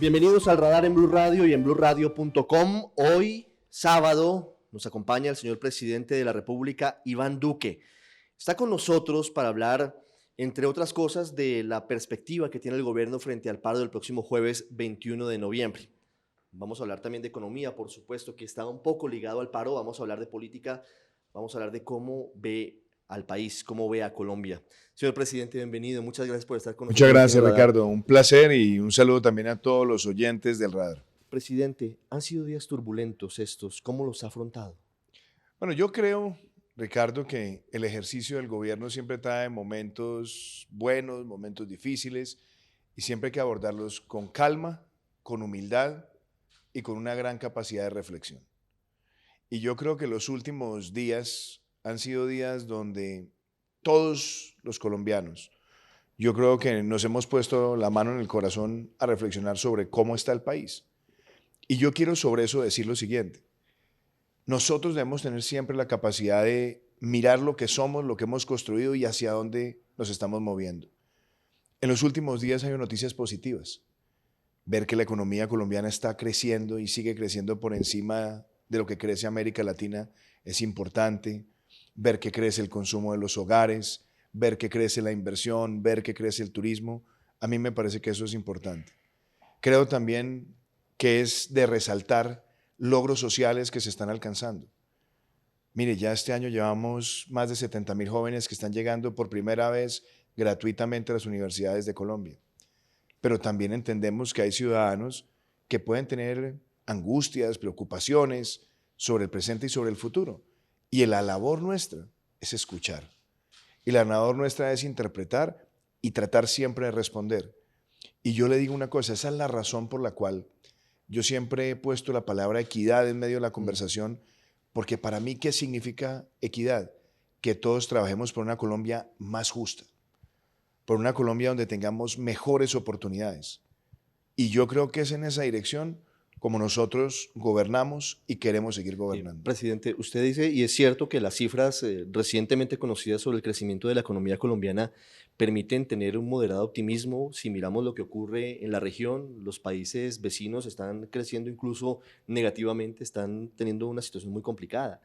Bienvenidos al Radar en Blue Radio y en bluradio.com. Hoy, sábado, nos acompaña el señor presidente de la República, Iván Duque. Está con nosotros para hablar, entre otras cosas, de la perspectiva que tiene el gobierno frente al paro del próximo jueves 21 de noviembre. Vamos a hablar también de economía, por supuesto, que está un poco ligado al paro. Vamos a hablar de política, vamos a hablar de cómo ve al país, cómo ve a Colombia. Señor presidente, bienvenido. Muchas gracias por estar con Muchas nosotros aquí en gracias, el Radar. Ricardo. Un placer y un saludo también a todos los oyentes del Radar. Presidente, han sido días turbulentos estos. ¿Cómo los ha afrontado? Bueno, yo creo, Ricardo, que el ejercicio del gobierno siempre trae momentos buenos, momentos difíciles, y siempre hay que abordarlos con calma, con humildad y con una gran capacidad de reflexión. Y yo creo que los últimos días han sido días donde todos los colombianos, yo creo que nos hemos puesto la mano en el corazón a reflexionar sobre cómo está el país. Y yo quiero sobre eso decir lo siguiente. Nosotros debemos tener siempre la capacidad de mirar lo que somos, lo que hemos construido y hacia dónde nos estamos moviendo. En los últimos días hay noticias positivas. Ver que la economía colombiana está creciendo y sigue creciendo por encima de lo que crece América Latina es importante. Ver que crece el consumo de los hogares, ver que crece la inversión, ver que crece el turismo. A mí me parece que eso es importante. Creo también que es de resaltar logros sociales que se están alcanzando. Mire, ya este año llevamos más de 70,000 jóvenes que están llegando por primera vez gratuitamente a las universidades de Colombia. Pero también entendemos que hay ciudadanos que pueden tener angustias, preocupaciones sobre el presente y sobre el futuro. Y la labor nuestra es escuchar. Y la labor nuestra es interpretar y tratar siempre de responder. Y yo le digo una cosa, esa es la razón por la cual yo siempre he puesto la palabra equidad en medio de la conversación, porque para mí, ¿qué significa equidad? Que todos trabajemos por una Colombia más justa, por una Colombia donde tengamos mejores oportunidades. Y yo creo que es en esa dirección como nosotros gobernamos y queremos seguir gobernando. Presidente, usted dice, y es cierto que las cifras recientemente conocidas sobre el crecimiento de la economía colombiana permiten tener un moderado optimismo. Si miramos lo que ocurre en la región, los países vecinos están creciendo incluso negativamente, están teniendo una situación muy complicada.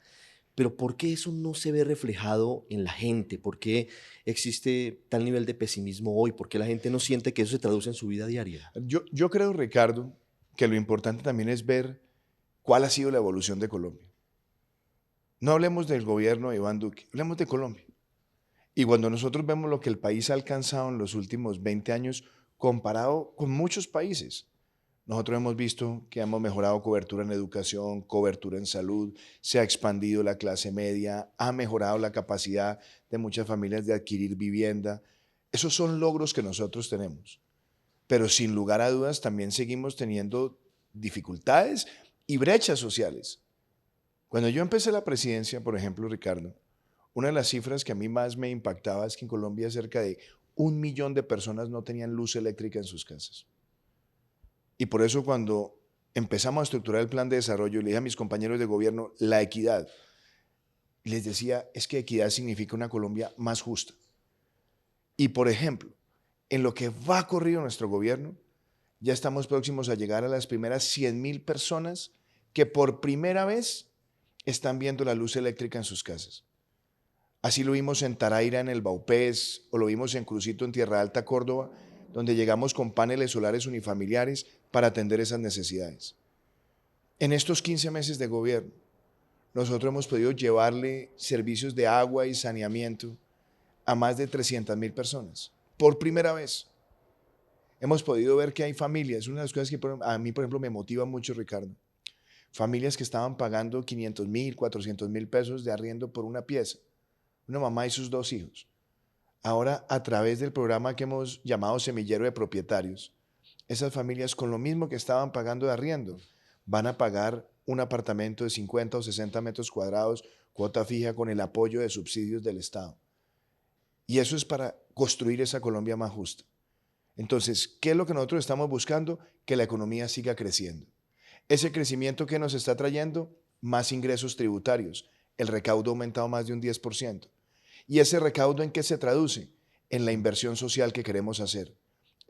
Pero ¿por qué eso no se ve reflejado en la gente? ¿Por qué existe tal nivel de pesimismo hoy? ¿Por qué la gente no siente que eso se traduce en su vida diaria? Yo creo, Ricardo, que lo importante también es ver cuál ha sido la evolución de Colombia. No hablemos del gobierno de Iván Duque, hablemos de Colombia. Y cuando nosotros vemos lo que el país ha alcanzado en los últimos 20 años comparado con muchos países, nosotros hemos visto que hemos mejorado cobertura en educación, cobertura en salud, se ha expandido la clase media, ha mejorado la capacidad de muchas familias de adquirir vivienda. Esos son logros que nosotros tenemos. Pero sin lugar a dudas también seguimos teniendo dificultades y brechas sociales. Cuando yo empecé la presidencia, por ejemplo, Ricardo, una de las cifras que a mí más me impactaba es que en Colombia cerca de 1 millón de personas no tenían luz eléctrica en sus casas. Y por eso cuando empezamos a estructurar el plan de desarrollo, le dije a mis compañeros de gobierno, la equidad. Les decía, es que equidad significa una Colombia más justa. Y por ejemplo, en lo que va corrido nuestro gobierno, ya estamos próximos a llegar a las primeras 100,000 personas que por primera vez están viendo la luz eléctrica en sus casas. Así lo vimos en Taraira, en el Baupés, o lo vimos en Crucito, en Tierra Alta, Córdoba, donde llegamos con paneles solares unifamiliares para atender esas necesidades. En estos 15 meses de gobierno, nosotros hemos podido llevarle servicios de agua y saneamiento a más de 300,000 personas. Por primera vez. Hemos podido ver que hay familias, una de las cosas que a mí, por ejemplo, me motiva mucho, Ricardo, familias que estaban pagando 500,000, 400,000 pesos de arriendo por una pieza, una mamá y sus 2 hijos. Ahora, a través del programa que hemos llamado Semillero de Propietarios, esas familias con lo mismo que estaban pagando de arriendo, van a pagar un apartamento de 50 o 60 metros cuadrados, cuota fija, con el apoyo de subsidios del Estado. Y eso es para construir esa Colombia más justa. Entonces, ¿qué es lo que nosotros estamos buscando? Que la economía siga creciendo. Ese crecimiento que nos está trayendo, más ingresos tributarios. El recaudo ha aumentado más de un 10%. ¿Y ese recaudo en qué se traduce? En la inversión social que queremos hacer.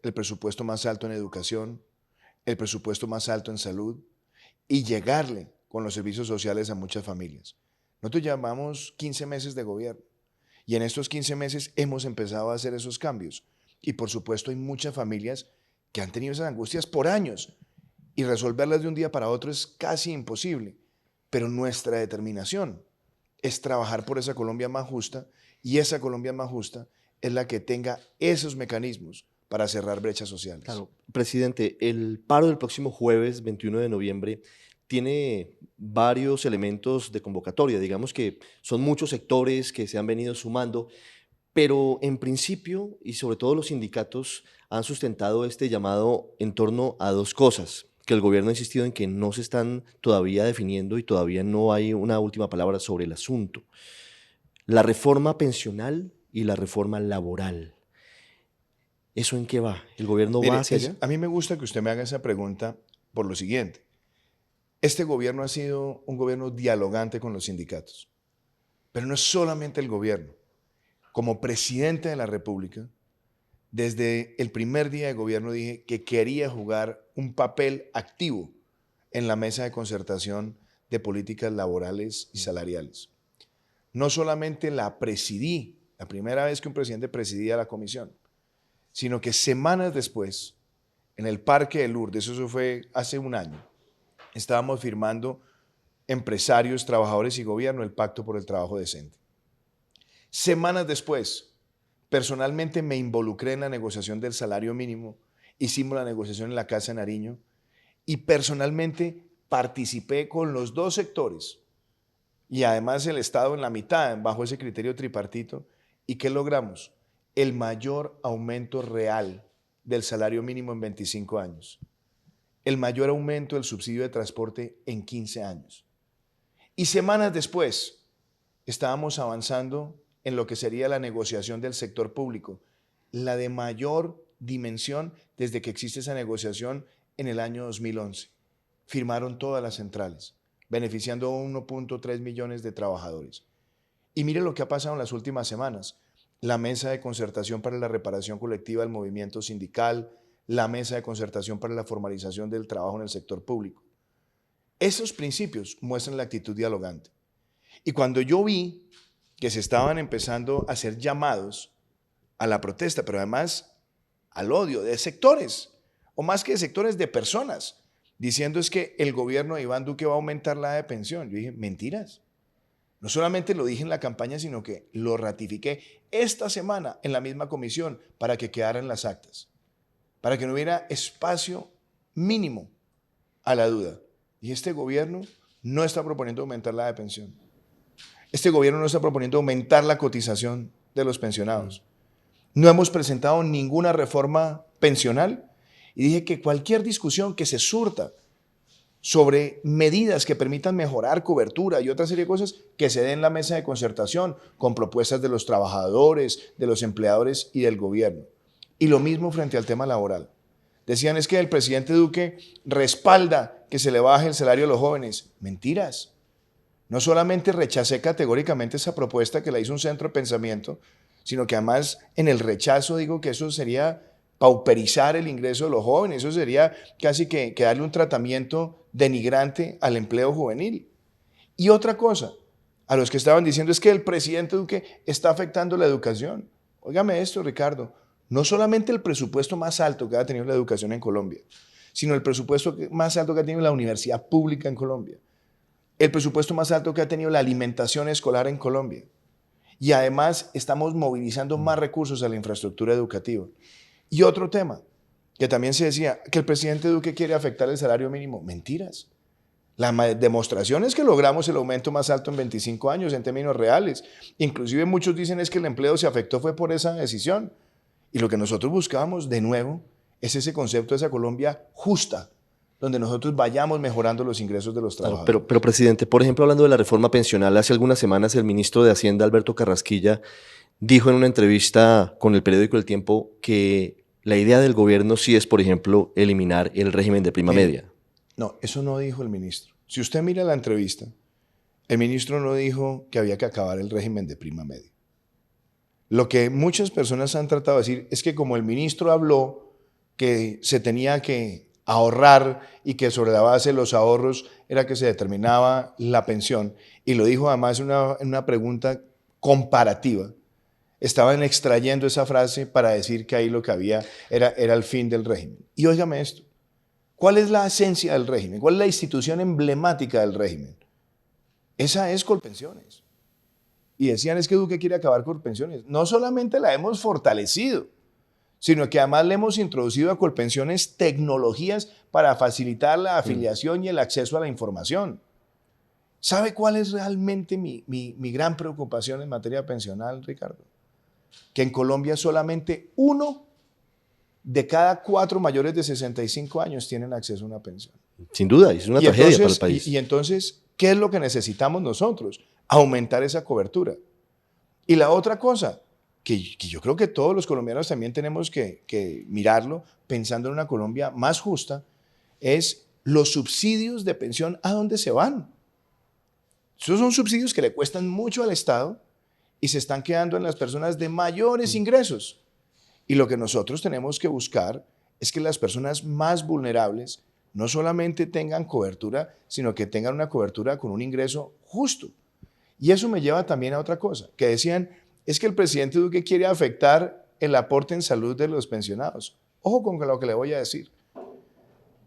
El presupuesto más alto en educación, el presupuesto más alto en salud y llegarle con los servicios sociales a muchas familias. Nosotros llevamos 15 meses de gobierno y en estos 15 meses hemos empezado a hacer esos cambios. Y por supuesto hay muchas familias que han tenido esas angustias por años y resolverlas de un día para otro es casi imposible. Pero nuestra determinación es trabajar por esa Colombia más justa y esa Colombia más justa es la que tenga esos mecanismos para cerrar brechas sociales. Claro, presidente, el paro del próximo jueves 21 de noviembre tiene varios elementos de convocatoria. Digamos que son muchos sectores que se han venido sumando, pero en principio, y sobre todo los sindicatos, han sustentado este llamado en torno a dos cosas, que el gobierno ha insistido en que no se están todavía definiendo y todavía no hay una última palabra sobre el asunto. La reforma pensional y la reforma laboral. ¿Eso en qué va? ¿El gobierno va Mire, hacia allá? a mí me gusta que usted me haga esa pregunta por lo siguiente. Este gobierno ha sido un gobierno dialogante con los sindicatos, pero no es solamente el gobierno. Como presidente de la República, desde el primer día de gobierno dije que quería jugar un papel activo en la mesa de concertación de políticas laborales y salariales. No solamente la presidí, la primera vez que un presidente presidía la comisión, sino que semanas después, en el Parque de Lourdes, eso fue hace un año, estábamos firmando empresarios, trabajadores y gobierno el Pacto por el Trabajo Decente. Semanas después, personalmente me involucré en la negociación del salario mínimo, hicimos la negociación en la Casa de Nariño y personalmente participé con los dos sectores y además el Estado en la mitad, bajo ese criterio tripartito. ¿Y qué logramos? El mayor aumento real del salario mínimo en 25 años. El mayor aumento del subsidio de transporte en 15 años. Y semanas después estábamos avanzando en lo que sería la negociación del sector público, la de mayor dimensión desde que existe esa negociación en el año 2011. Firmaron todas las centrales, beneficiando a 1.3 millones de trabajadores. Y mire lo que ha pasado en las últimas semanas. La mesa de concertación para la reparación colectiva del movimiento sindical, la mesa de concertación para la formalización del trabajo en el sector público. Esos principios muestran la actitud dialogante. Y cuando yo vi que se estaban empezando a hacer llamados a la protesta, pero además al odio de sectores, o más que de sectores, de personas, diciendo es que el gobierno de Iván Duque va a aumentar la de pensión. Yo dije, mentiras. No solamente lo dije en la campaña, sino que lo ratifiqué esta semana en la misma comisión para que quedaran las actas, para que no hubiera espacio mínimo a la duda. Y este gobierno no está proponiendo aumentar la de pensión. Este gobierno no está proponiendo aumentar la cotización de los pensionados. No hemos presentado ninguna reforma pensional y dije que cualquier discusión que se surta sobre medidas que permitan mejorar cobertura y otra serie de cosas que se den en la mesa de concertación con propuestas de los trabajadores, de los empleadores y del gobierno. Y lo mismo frente al tema laboral. Decían es que el presidente Duque respalda que se le baje el salario a los jóvenes. Mentiras. No solamente rechacé categóricamente esa propuesta que la hizo un centro de pensamiento, sino que además en el rechazo digo que eso sería pauperizar el ingreso de los jóvenes, eso sería casi que darle un tratamiento denigrante al empleo juvenil. Y otra cosa, a los que estaban diciendo es que el presidente Duque está afectando la educación. Óigame esto, Ricardo, no solamente el presupuesto más alto que ha tenido la educación en Colombia, sino el presupuesto más alto que ha tenido la universidad pública en Colombia, el presupuesto más alto que ha tenido la alimentación escolar en Colombia. Y además estamos movilizando más recursos a la infraestructura educativa. Y otro tema, que también se decía, que el presidente Duque quiere afectar el salario mínimo. Mentiras. La demostración es que logramos el aumento más alto en 25 años en términos reales. Inclusive muchos dicen es que el empleo se afectó fue por esa decisión. Y lo que nosotros buscábamos de nuevo es ese concepto de esa Colombia justa, donde nosotros vayamos mejorando los ingresos de los trabajadores. Claro, pero, presidente, por ejemplo, hablando de la reforma pensional, hace algunas semanas el ministro de Hacienda, Alberto Carrasquilla, dijo en una entrevista con el periódico El Tiempo que la idea del gobierno sí es, por ejemplo, eliminar el régimen de prima media. No, eso no dijo el ministro. Si usted mira la entrevista, el ministro no dijo que había que acabar el régimen de prima media. Lo que muchas personas han tratado de decir es que como el ministro habló que se tenía que ahorrar y que sobre la base de los ahorros era que se determinaba la pensión. Y lo dijo además en una pregunta comparativa. Estaban extrayendo esa frase para decir que ahí lo que había era el fin del régimen. Y óigame esto, ¿cuál es la esencia del régimen? ¿Cuál es la institución emblemática del régimen? Esa es Colpensiones. Y decían, es que Duque quiere acabar con Colpensiones. No solamente la hemos fortalecido, sino que además le hemos introducido a Colpensiones tecnologías para facilitar la afiliación y el acceso a la información. ¿Sabe cuál es realmente mi gran preocupación en materia pensional, Ricardo? Que en Colombia solamente 1 de cada 4 mayores de 65 años tienen acceso a una pensión. Sin duda, es una tragedia para el país. Y entonces, ¿qué es lo que necesitamos nosotros? Aumentar esa cobertura. Y la otra cosa, que yo creo que todos los colombianos también tenemos que mirarlo, pensando en una Colombia más justa, es los subsidios de pensión, ¿a dónde se van? Esos son subsidios que le cuestan mucho al Estado y se están quedando en las personas de mayores ingresos. Y lo que nosotros tenemos que buscar es que las personas más vulnerables no solamente tengan cobertura, sino que tengan una cobertura con un ingreso justo. Y eso me lleva también a otra cosa, que decían, es que el presidente Duque quiere afectar el aporte en salud de los pensionados. Ojo con lo que le voy a decir.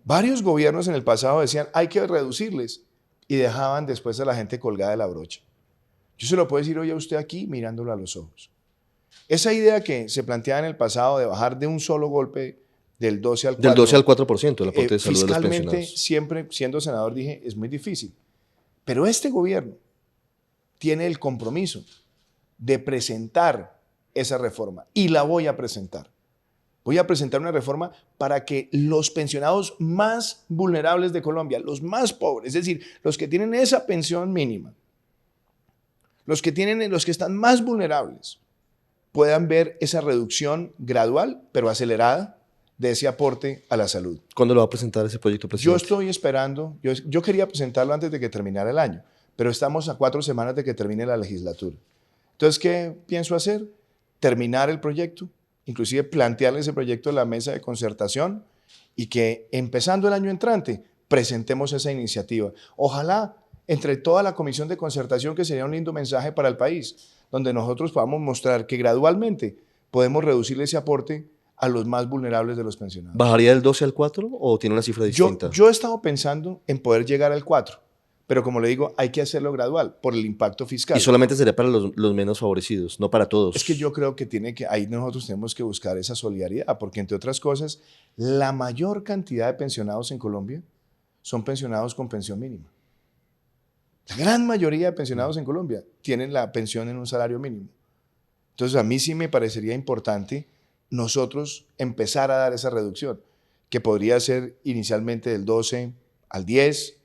Varios gobiernos en el pasado decían, hay que reducirles, y dejaban después a la gente colgada de la brocha. Yo se lo puedo decir hoy a usted aquí, mirándolo a los ojos. Esa idea que se planteaba en el pasado de bajar de un solo golpe del 12 al 4%. Del 12 al 4% el aporte de salud de los pensionados. Fiscalmente, siempre siendo senador, dije, es muy difícil. Pero este gobierno tiene el compromiso de presentar esa reforma y la voy a presentar. Voy a presentar una reforma para que los pensionados más vulnerables de Colombia, los más pobres, es decir, los que tienen esa pensión mínima, los que están más vulnerables, puedan ver esa reducción gradual, pero acelerada, de ese aporte a la salud. ¿Cuándo lo va a presentar ese proyecto, presidente? Yo estoy esperando, yo quería presentarlo antes de que terminara el año, pero estamos a 4 semanas de que termine la legislatura. Entonces, ¿qué pienso hacer? Terminar el proyecto, inclusive plantearle ese proyecto en la mesa de concertación y que empezando el año entrante presentemos esa iniciativa. Ojalá entre toda la comisión de concertación, que sería un lindo mensaje para el país, donde nosotros podamos mostrar que gradualmente podemos reducirle ese aporte a los más vulnerables de los pensionados. ¿Bajaría del 12 al 4 o tiene una cifra distinta? Yo he estado pensando en poder llegar al 4, pero como le digo, hay que hacerlo gradual por el impacto fiscal. Y solamente sería para los menos favorecidos, no para todos. Es que yo creo que ahí nosotros tenemos que buscar esa solidaridad, porque entre otras cosas, la mayor cantidad de pensionados en Colombia son pensionados con pensión mínima. La gran mayoría de pensionados en Colombia tienen la pensión en un salario mínimo. Entonces, a mí sí me parecería importante nosotros empezar a dar esa reducción, que podría ser inicialmente del 12 al 10,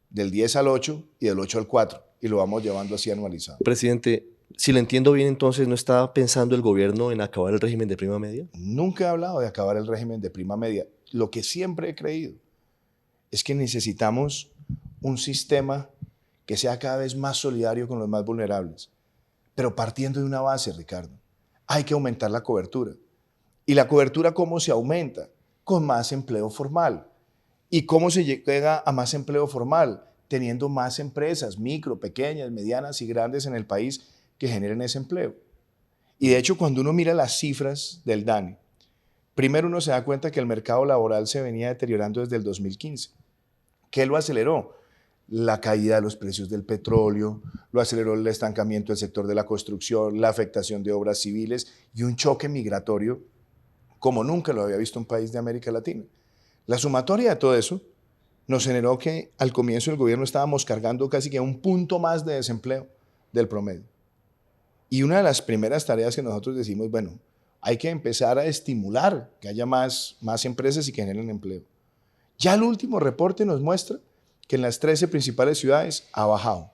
del 10 al 8 y del 8 al 4, y lo vamos llevando así anualizado. Presidente, si le entiendo bien, entonces, ¿no está pensando el gobierno en acabar el régimen de prima media? Nunca he hablado de acabar el régimen de prima media. Lo que siempre he creído es que necesitamos un sistema que sea cada vez más solidario con los más vulnerables, pero partiendo de una base, Ricardo. Hay que aumentar la cobertura. ¿Y la cobertura cómo se aumenta? Con más empleo formal. ¿Y cómo se llega a más empleo formal? Teniendo más empresas, micro, pequeñas, medianas y grandes en el país que generen ese empleo. Y de hecho, cuando uno mira las cifras del DANE, primero uno se da cuenta que el mercado laboral se venía deteriorando desde el 2015. ¿Qué lo aceleró? La caída de los precios del petróleo, lo aceleró el estancamiento del sector de la construcción, la afectación de obras civiles y un choque migratorio como nunca lo había visto un país de América Latina. La sumatoria de todo eso nos generó que al comienzo del gobierno estábamos cargando casi que un punto más de desempleo del promedio. Y una de las primeras tareas que nosotros decimos, bueno, hay que empezar a estimular que haya más empresas y que generen empleo. Ya el último reporte nos muestra que en las 13 principales ciudades ha bajado.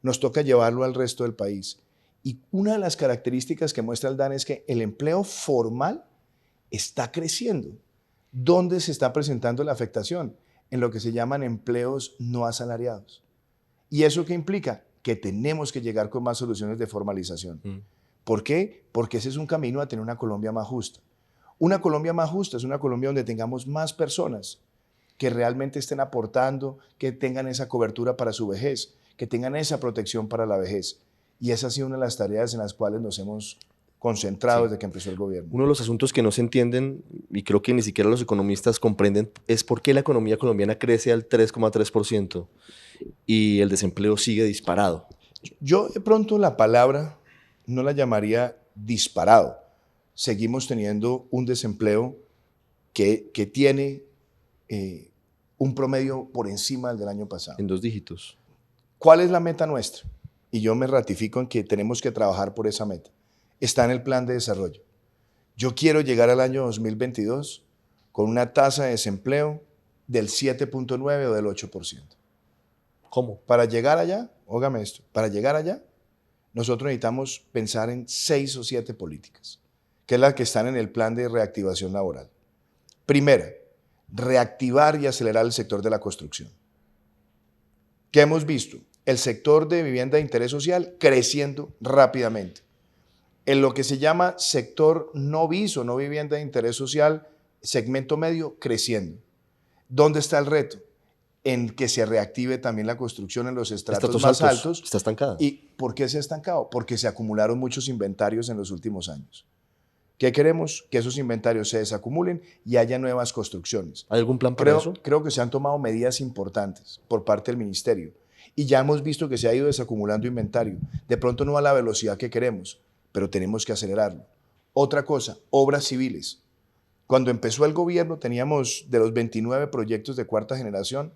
Nos toca llevarlo al resto del país. Y una de las características que muestra el DANE es que el empleo formal está creciendo. ¿Dónde se está presentando la afectación? En lo que se llaman empleos no asalariados. ¿Y eso qué implica? Que tenemos que llegar con más soluciones de formalización. ¿Por qué? Porque ese es un camino a tener una Colombia más justa. Una Colombia más justa es una Colombia donde tengamos más personas que realmente estén aportando, que tengan esa cobertura para su vejez, que tengan esa protección para la vejez. Y esa ha sido una de las tareas en las cuales nos hemos concentrado Sí. desde que empezó el gobierno. Uno de los asuntos que no se entienden, y creo que ni siquiera los economistas comprenden, es por qué la economía colombiana crece al 3,3% y el desempleo sigue disparado. Yo de pronto la palabra no la llamaría disparado. Seguimos teniendo un desempleo que tiene un promedio por encima del año pasado. En 2 dígitos. ¿Cuál es la meta nuestra? Y yo me ratifico en que tenemos que trabajar por esa meta. Está en el plan de desarrollo. Yo quiero llegar al año 2022 con una tasa de desempleo del 7.9 o del 8%. ¿Cómo? Para llegar allá, óigame esto, para llegar allá, nosotros necesitamos pensar en 6 o 7 políticas, que es la que están en el plan de reactivación laboral. Primera, reactivar y acelerar el sector de la construcción. ¿Qué hemos visto? El sector de vivienda de interés social creciendo rápidamente. En lo que se llama sector no BIS o no vivienda de interés social, segmento medio, creciendo. ¿Dónde está el reto? En que se reactive también la construcción en los estratos más altos. Está estancada. ¿Y por qué se ha estancado? Porque se acumularon muchos inventarios en los últimos años. ¿Qué queremos? Que esos inventarios se desacumulen y haya nuevas construcciones. ¿Hay algún plan para eso? Creo que se han tomado medidas importantes por parte del ministerio y ya hemos visto que se ha ido desacumulando inventario. De pronto no a la velocidad que queremos, pero tenemos que acelerarlo. Otra cosa, obras civiles. Cuando empezó el gobierno teníamos de los 29 proyectos de cuarta generación,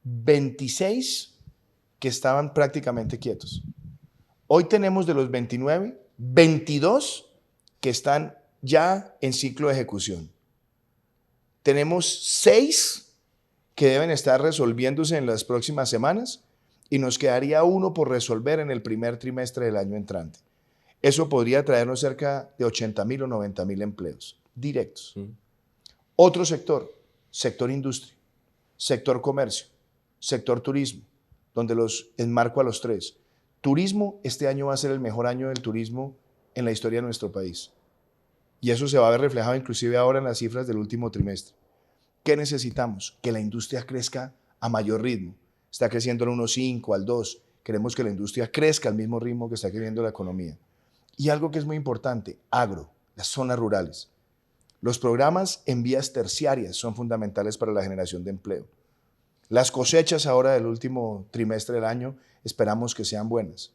26 que estaban prácticamente quietos. Hoy tenemos de los 29, 22 que están ya en ciclo de ejecución. Tenemos 6 que deben estar resolviéndose en las próximas semanas y nos quedaría 1 por resolver en el primer trimestre del año entrante. Eso podría traernos cerca de 80.000 o 90.000 empleos directos. Otro sector, sector industria, sector comercio, sector turismo, donde los enmarco a los 3. Turismo, este año va a ser el mejor año del turismo en la historia de nuestro país. Y eso se va a ver reflejado inclusive ahora en las cifras del último trimestre. ¿Qué necesitamos? Que la industria crezca a mayor ritmo. Está creciendo al 1.5, al 2. Queremos que la industria crezca al mismo ritmo que está creciendo la economía. Y algo que es muy importante, agro, las zonas rurales. Los programas en vías terciarias son fundamentales para la generación de empleo. Las cosechas ahora del último trimestre del año esperamos que sean buenas.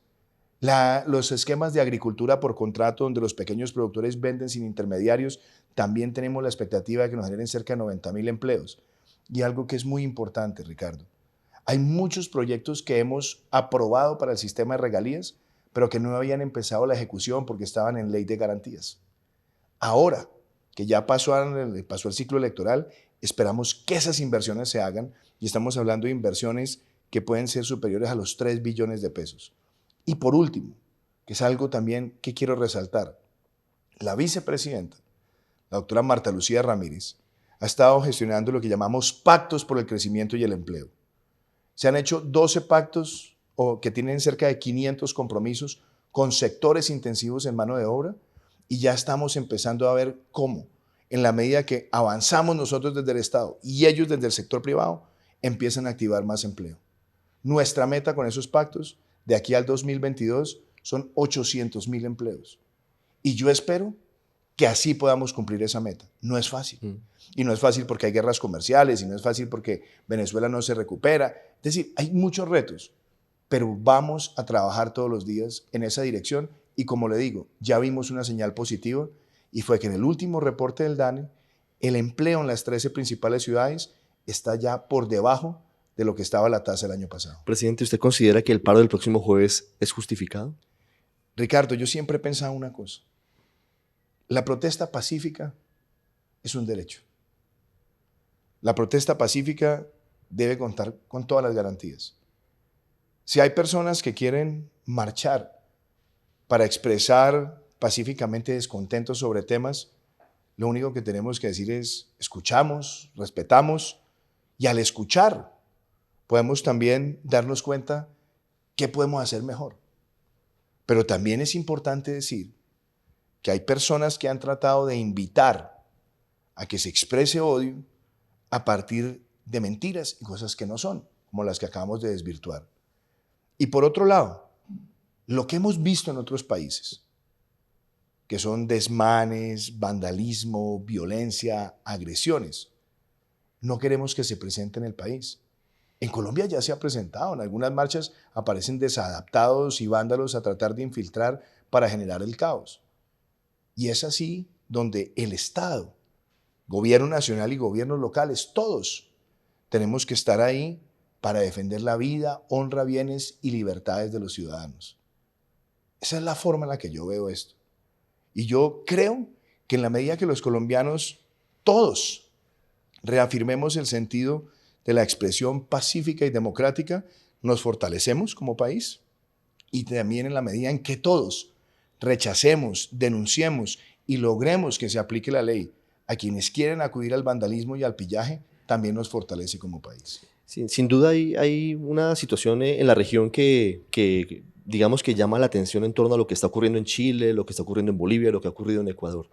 Los esquemas de agricultura por contrato donde los pequeños productores venden sin intermediarios, también tenemos la expectativa de que nos generen cerca de 90.000 empleos. Y algo que es muy importante, Ricardo, hay muchos proyectos que hemos aprobado para el sistema de regalías, pero que no habían empezado la ejecución porque estaban en ley de garantías. Ahora que ya pasó el ciclo electoral, esperamos que esas inversiones se hagan y estamos hablando de inversiones que pueden ser superiores a los 3 billones de pesos. Y por último, que es algo también que quiero resaltar, la vicepresidenta, la doctora Marta Lucía Ramírez, ha estado gestionando lo que llamamos pactos por el crecimiento y el empleo. Se han hecho 12 pactos que tienen cerca de 500 compromisos con sectores intensivos en mano de obra y ya estamos empezando a ver cómo, en la medida que avanzamos nosotros desde el Estado y ellos desde el sector privado, empiezan a activar más empleo. Nuestra meta con esos pactos de aquí al 2022 son 800.000 empleos. Y yo espero que así podamos cumplir esa meta. No es fácil. Y no es fácil porque hay guerras comerciales, y no es fácil porque Venezuela no se recupera. Es decir, hay muchos retos, pero vamos a trabajar todos los días en esa dirección. Y como le digo, ya vimos una señal positiva y fue que en el último reporte del DANE, el empleo en las 13 principales ciudades está ya por debajo de lo que estaba la tasa el año pasado. Presidente, ¿usted considera que el paro del próximo jueves es justificado? Ricardo, yo siempre he pensado una cosa. La protesta pacífica es un derecho. La protesta pacífica debe contar con todas las garantías. Si hay personas que quieren marchar para expresar pacíficamente descontento sobre temas, lo único que tenemos que decir es escuchamos, respetamos y al escuchar podemos también darnos cuenta qué podemos hacer mejor. Pero también es importante decir que hay personas que han tratado de invitar a que se exprese odio a partir de mentiras y cosas que no son, como las que acabamos de desvirtuar. Y por otro lado, lo que hemos visto en otros países, que son desmanes, vandalismo, violencia, agresiones, no queremos que se presente en el país. En Colombia ya se ha presentado, en algunas marchas aparecen desadaptados y vándalos a tratar de infiltrar para generar el caos. Y es así donde el Estado, gobierno nacional y gobiernos locales, todos tenemos que estar ahí para defender la vida, honra, bienes y libertades de los ciudadanos. Esa es la forma en la que yo veo esto. Y yo creo que en la medida que los colombianos, todos, reafirmemos el sentido de la expresión pacífica y democrática, nos fortalecemos como país. Y también en la medida en que todos rechacemos, denunciemos y logremos que se aplique la ley a quienes quieren acudir al vandalismo y al pillaje, también nos fortalece como país. Sin duda hay una situación en la región que digamos que llama la atención en torno a lo que está ocurriendo en Chile, lo que está ocurriendo en Bolivia, lo que ha ocurrido en Ecuador.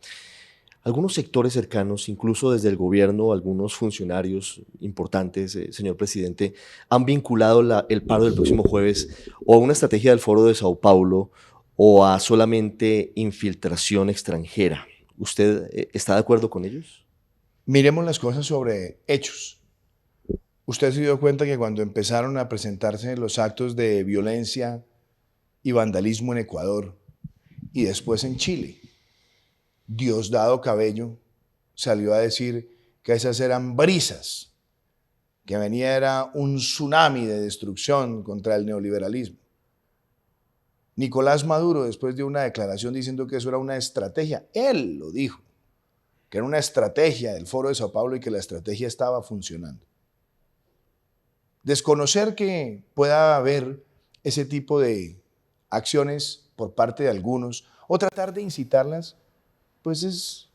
Algunos sectores cercanos, incluso desde el gobierno, algunos funcionarios importantes, señor presidente, han vinculado el paro del próximo jueves o a una estrategia del Foro de Sao Paulo o a solamente infiltración extranjera. ¿Usted está de acuerdo con ellos? Miremos las cosas sobre hechos. Usted se dio cuenta que cuando empezaron a presentarse los actos de violencia y vandalismo en Ecuador y después en Chile, Diosdado Cabello salió a decir que esas eran brisas, que venía era un tsunami de destrucción contra el neoliberalismo. Nicolás Maduro, después de una declaración diciendo que eso era una estrategia, él lo dijo, que era una estrategia del Foro de Sao Paulo y que la estrategia estaba funcionando. Desconocer que pueda haber ese tipo de acciones por parte de algunos o tratar de incitarlas, pues es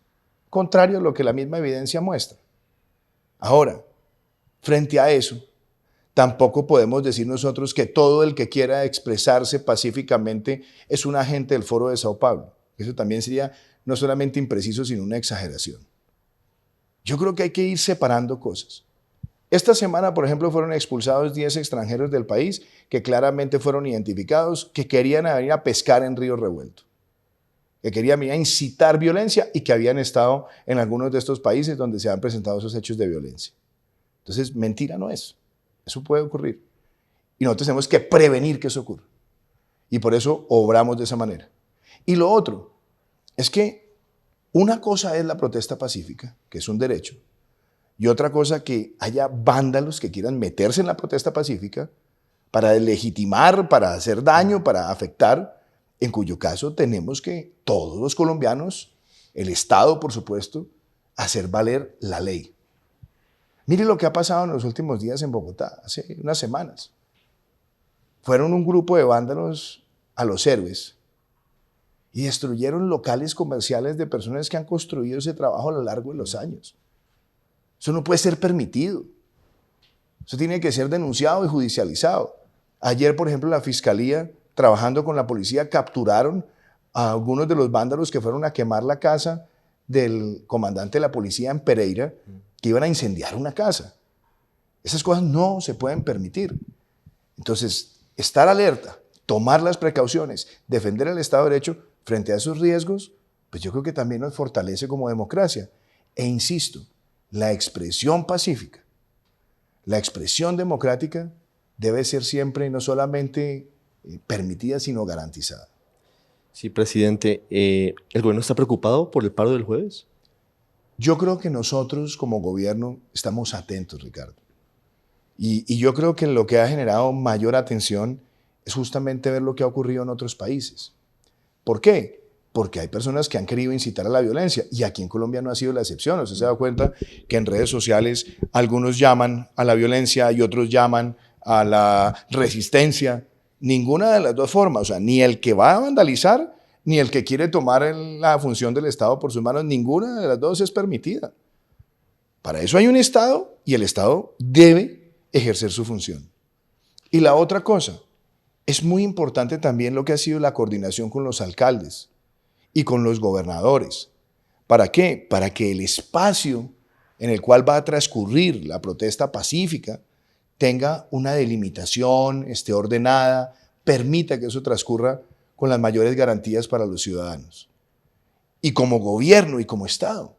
contrario a lo que la misma evidencia muestra. Ahora, frente a eso, tampoco podemos decir nosotros que todo el que quiera expresarse pacíficamente es un agente del Foro de Sao Paulo. Eso también sería no solamente impreciso, sino una exageración. Yo creo que hay que ir separando cosas. Esta semana, por ejemplo, fueron expulsados 10 extranjeros del país que claramente fueron identificados, que querían venir a pescar en Río Revuelto, que querían venir a incitar violencia y que habían estado en algunos de estos países donde se han presentado esos hechos de violencia. Entonces, mentira no es. Eso puede ocurrir. Y nosotros tenemos que prevenir que eso ocurra. Y por eso obramos de esa manera. Y lo otro es que una cosa es la protesta pacífica, que es un derecho, y otra cosa que haya vándalos que quieran meterse en la protesta pacífica para deslegitimar, para hacer daño, para afectar, en cuyo caso tenemos que todos los colombianos, el Estado por supuesto, hacer valer la ley. Mire lo que ha pasado en los últimos días en Bogotá, hace unas semanas. Fueron un grupo de vándalos a Los Héroes y destruyeron locales comerciales de personas que han construido ese trabajo a lo largo de los años. Eso no puede ser permitido. Eso tiene que ser denunciado y judicializado. Ayer, por ejemplo, la Fiscalía, trabajando con la policía, capturaron a algunos de los vándalos que fueron a quemar la casa del comandante de la policía en Pereira, que iban a incendiar una casa. Esas cosas no se pueden permitir. Entonces, estar alerta, tomar las precauciones, defender el Estado de Derecho frente a esos riesgos, pues yo creo que también nos fortalece como democracia. E insisto, la expresión pacífica, la expresión democrática debe ser siempre no solamente permitida, sino garantizada. Sí, presidente. ¿El gobierno está preocupado por el paro del jueves? Yo creo que nosotros como gobierno estamos atentos, Ricardo. Y yo creo que lo que ha generado mayor atención es justamente ver lo que ha ocurrido en otros países. ¿Por qué? Porque hay personas que han querido incitar a la violencia y aquí en Colombia no ha sido la excepción. Usted se da cuenta que en redes sociales algunos llaman a la violencia y otros llaman a la resistencia. Ninguna de las dos formas, o sea, ni el que va a vandalizar ni el que quiere tomar la función del Estado por sus manos, ninguna de las dos es permitida. Para eso hay un Estado y el Estado debe ejercer su función. Y la otra cosa, es muy importante también lo que ha sido la coordinación con los alcaldes y con los gobernadores. ¿Para qué? Para que el espacio en el cual va a transcurrir la protesta pacífica tenga una delimitación, esté ordenada, permita que eso transcurra con las mayores garantías para los ciudadanos. Y como gobierno y como Estado,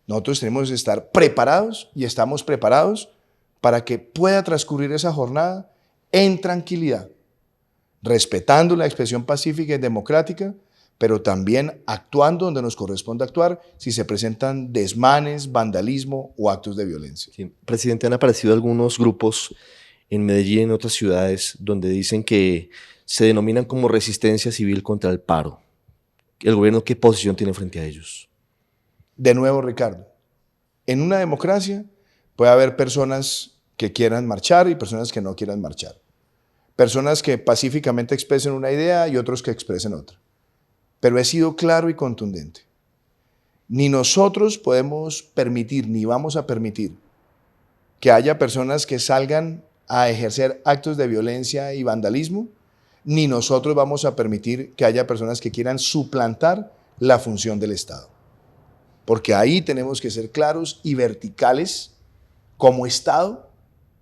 nosotros tenemos que estar preparados y estamos preparados para que pueda transcurrir esa jornada en tranquilidad, respetando la expresión pacífica y democrática, pero también actuando donde nos corresponde actuar si se presentan desmanes, vandalismo o actos de violencia. Sí, presidente, han aparecido algunos grupos en Medellín y en otras ciudades donde dicen que se denominan como resistencia civil contra el paro. ¿El gobierno qué posición tiene frente a ellos? De nuevo, Ricardo, en una democracia puede haber personas que quieran marchar y personas que no quieran marchar. Personas que pacíficamente expresen una idea y otros que expresen otra. Pero he sido claro y contundente. Ni nosotros podemos permitir, ni vamos a permitir que haya personas que salgan a ejercer actos de violencia y vandalismo, ni nosotros vamos a permitir que haya personas que quieran suplantar la función del Estado. Porque ahí tenemos que ser claros y verticales como Estado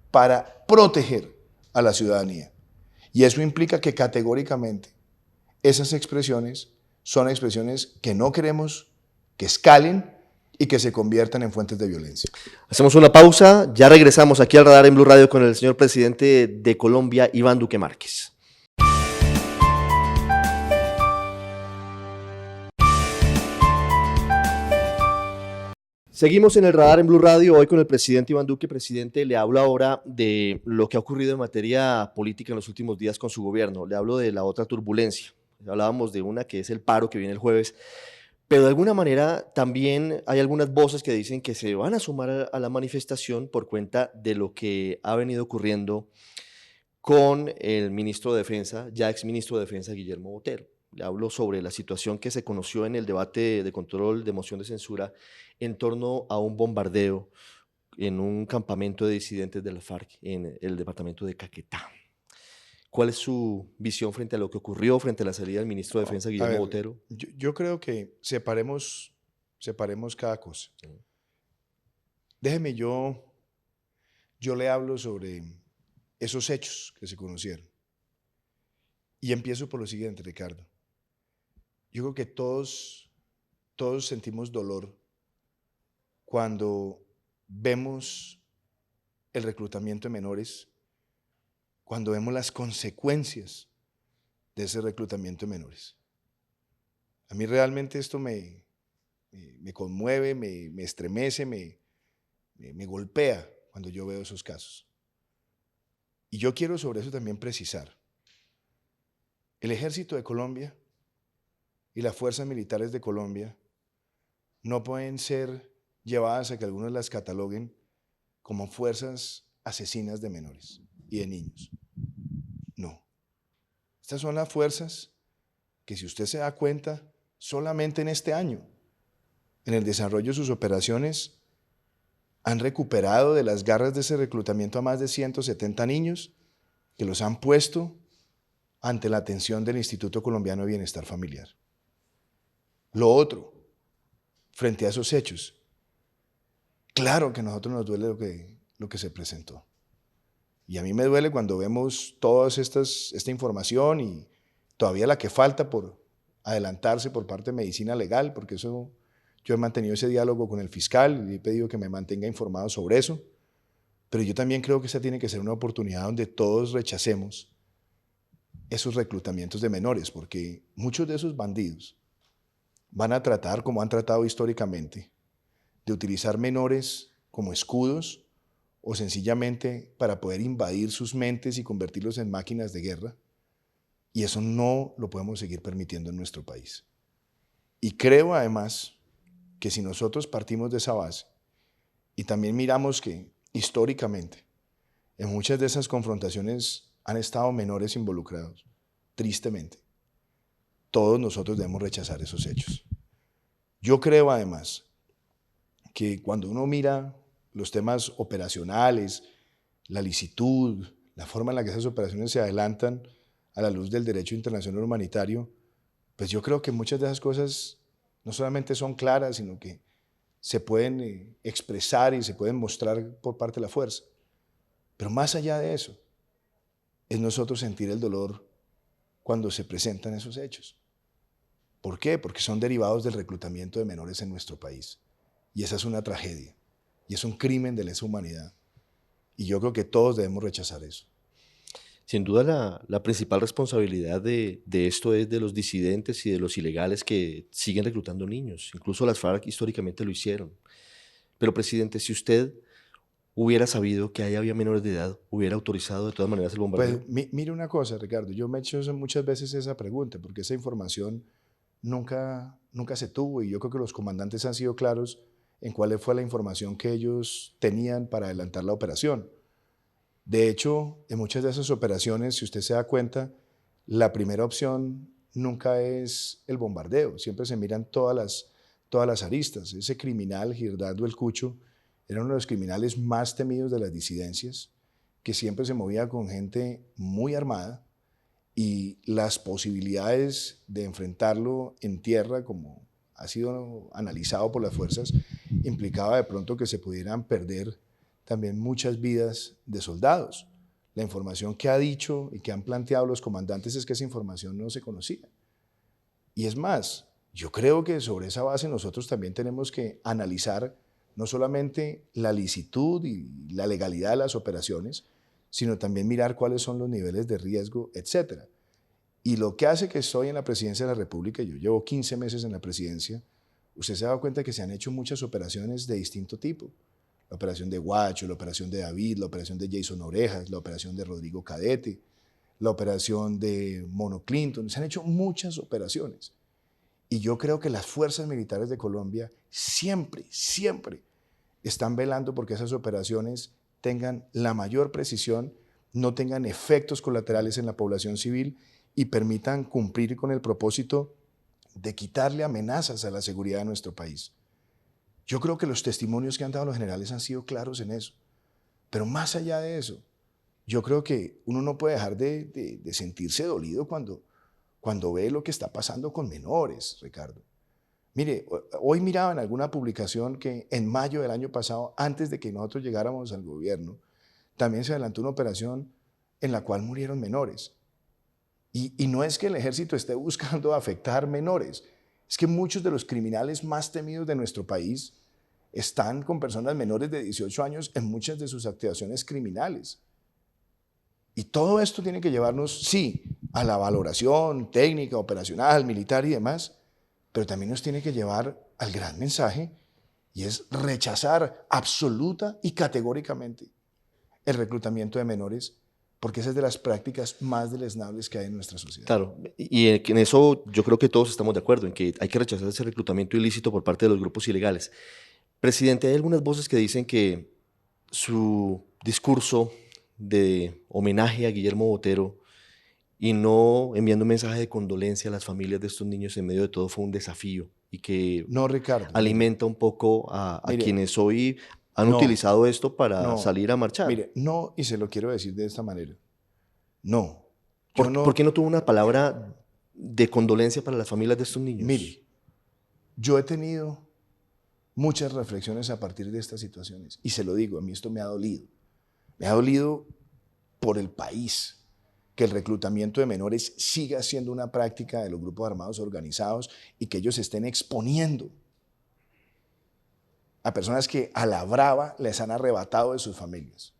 para proteger a la ciudadanía. Y eso implica que categóricamente esas expresiones son expresiones que no queremos que escalen y que se conviertan en fuentes de violencia. Hacemos una pausa, ya regresamos aquí al Radar en Blue Radio con el señor presidente de Colombia, Iván Duque Márquez. Seguimos en el Radar en Blue Radio, hoy con el presidente Iván Duque. Presidente, le hablo ahora de lo que ha ocurrido en materia política en los últimos días con su gobierno. Le hablo de la otra turbulencia. Hablábamos de una que es el paro que viene el jueves, pero de alguna manera también hay algunas voces que dicen que se van a sumar a la manifestación por cuenta de lo que ha venido ocurriendo con el ministro de Defensa, ya exministro de Defensa, Guillermo Botero. Le hablo sobre la situación que se conoció en el debate de control de moción de censura en torno a un bombardeo en un campamento de disidentes de la FARC en el departamento de Caquetá. ¿Cuál es su visión frente a lo que ocurrió, frente a la salida del ministro de Defensa, Guillermo Botero? Yo creo que separemos cada cosa. Déjeme, yo le hablo sobre esos hechos que se conocieron. Y empiezo por lo siguiente, Ricardo. Yo creo que todos sentimos dolor cuando vemos el reclutamiento de menores, cuando vemos las consecuencias de ese reclutamiento de menores. A mí realmente esto me conmueve, me estremece, me golpea cuando yo veo esos casos. Y yo quiero sobre eso también precisar. El Ejército de Colombia y las fuerzas militares de Colombia no pueden ser llevadas a que algunos las cataloguen como fuerzas asesinas de menores y de niños. No. Estas son las fuerzas que, si usted se da cuenta, solamente en este año, en el desarrollo de sus operaciones, han recuperado de las garras de ese reclutamiento a más de 170 niños que los han puesto ante la atención del Instituto Colombiano de Bienestar Familiar. Lo otro, frente a esos hechos, claro que a nosotros nos duele lo que se presentó. Y a mí me duele cuando vemos toda esta información y todavía la que falta por adelantarse por parte de Medicina Legal, porque eso yo he mantenido ese diálogo con el fiscal y he pedido que me mantenga informado sobre eso. Pero yo también creo que esa tiene que ser una oportunidad donde todos rechacemos esos reclutamientos de menores, porque muchos de esos bandidos van a tratar, como han tratado históricamente, de utilizar menores como escudos o sencillamente para poder invadir sus mentes y convertirlos en máquinas de guerra. Y eso no lo podemos seguir permitiendo en nuestro país. Y creo además que si nosotros partimos de esa base y también miramos que históricamente en muchas de esas confrontaciones han estado menores involucrados, tristemente, todos nosotros debemos rechazar esos hechos. Yo creo además que cuando uno mira los temas operacionales, la licitud, la forma en la que esas operaciones se adelantan a la luz del derecho internacional humanitario, pues yo creo que muchas de esas cosas no solamente son claras, sino que se pueden expresar y se pueden mostrar por parte de la fuerza. Pero más allá de eso, es nosotros sentir el dolor cuando se presentan esos hechos. ¿Por qué? Porque son derivados del reclutamiento de menores en nuestro país. Y esa es una tragedia. Y es un crimen de lesa humanidad. Y yo creo que todos debemos rechazar eso. Sin duda la principal responsabilidad de esto es de los disidentes y de los ilegales que siguen reclutando niños. Incluso las FARC históricamente lo hicieron. Pero, presidente, si usted hubiera sabido que ahí había menores de edad, ¿hubiera autorizado de todas maneras el bombardeo? Pues mire una cosa, Ricardo, yo me he hecho muchas veces esa pregunta, porque esa información nunca se tuvo, y yo creo que los comandantes han sido claros en cuál fue la información que ellos tenían para adelantar la operación. De hecho, en muchas de esas operaciones, si usted se da cuenta, la primera opción nunca es el bombardeo, siempre se miran todas las aristas. Ese criminal, Girdaldo El Cucho, era uno de los criminales más temidos de las disidencias, que siempre se movía con gente muy armada, y las posibilidades de enfrentarlo en tierra, como ha sido analizado por las fuerzas, implicaba de pronto que se pudieran perder también muchas vidas de soldados. La información que ha dicho y que han planteado los comandantes es que esa información no se conocía. Y es más, yo creo que sobre esa base nosotros también tenemos que analizar no solamente la licitud y la legalidad de las operaciones, sino también mirar cuáles son los niveles de riesgo, etc. Y lo que hace que estoy en la presidencia de la República, yo llevo 15 meses en la presidencia, usted se da cuenta que se han hecho muchas operaciones de distinto tipo. La operación de Guacho, la operación de David, la operación de Jason Orejas, la operación de Rodrigo Cadete, la operación de Mono Clinton. Se han hecho muchas operaciones. Y yo creo que las fuerzas militares de Colombia siempre están velando porque esas operaciones tengan la mayor precisión, no tengan efectos colaterales en la población civil y permitan cumplir con el propósito de quitarle amenazas a la seguridad de nuestro país. Yo creo que los testimonios que han dado los generales han sido claros en eso. Pero más allá de eso, yo creo que uno no puede dejar de sentirse dolido cuando ve lo que está pasando con menores, Ricardo. Mire, hoy miraba en alguna publicación que en mayo del año pasado, antes de que nosotros llegáramos al gobierno, también se adelantó una operación en la cual murieron menores. Y no es que el ejército esté buscando afectar menores, es que muchos de los criminales más temidos de nuestro país están con personas menores de 18 años en muchas de sus activaciones criminales. Y todo esto tiene que llevarnos, sí, a la valoración técnica, operacional, militar y demás, pero también nos tiene que llevar al gran mensaje, y es rechazar absoluta y categóricamente el reclutamiento de menores, porque esa es de las prácticas más deleznables que hay en nuestra sociedad. Claro, y en eso yo creo que todos estamos de acuerdo, en que hay que rechazar ese reclutamiento ilícito por parte de los grupos ilegales. Presidente, hay algunas voces que dicen que su discurso de homenaje a Guillermo Botero y no enviando un mensaje de condolencia a las familias de estos niños en medio de todo fue un desafío y que No, Ricardo. alimenta un poco a mire, quienes hoy han no, utilizado esto para no, salir a marchar. Mire, no, y se lo quiero decir de esta manera. No. ¿Por qué no tuvo una palabra de condolencia para las familias de estos niños? Mire, yo he tenido muchas reflexiones a partir de estas situaciones, y se lo digo, a mí esto me ha dolido. Me ha dolido por el país, que el reclutamiento de menores siga siendo una práctica de los grupos armados organizados y que ellos estén exponiendo a personas que a la brava les han arrebatado de sus familias.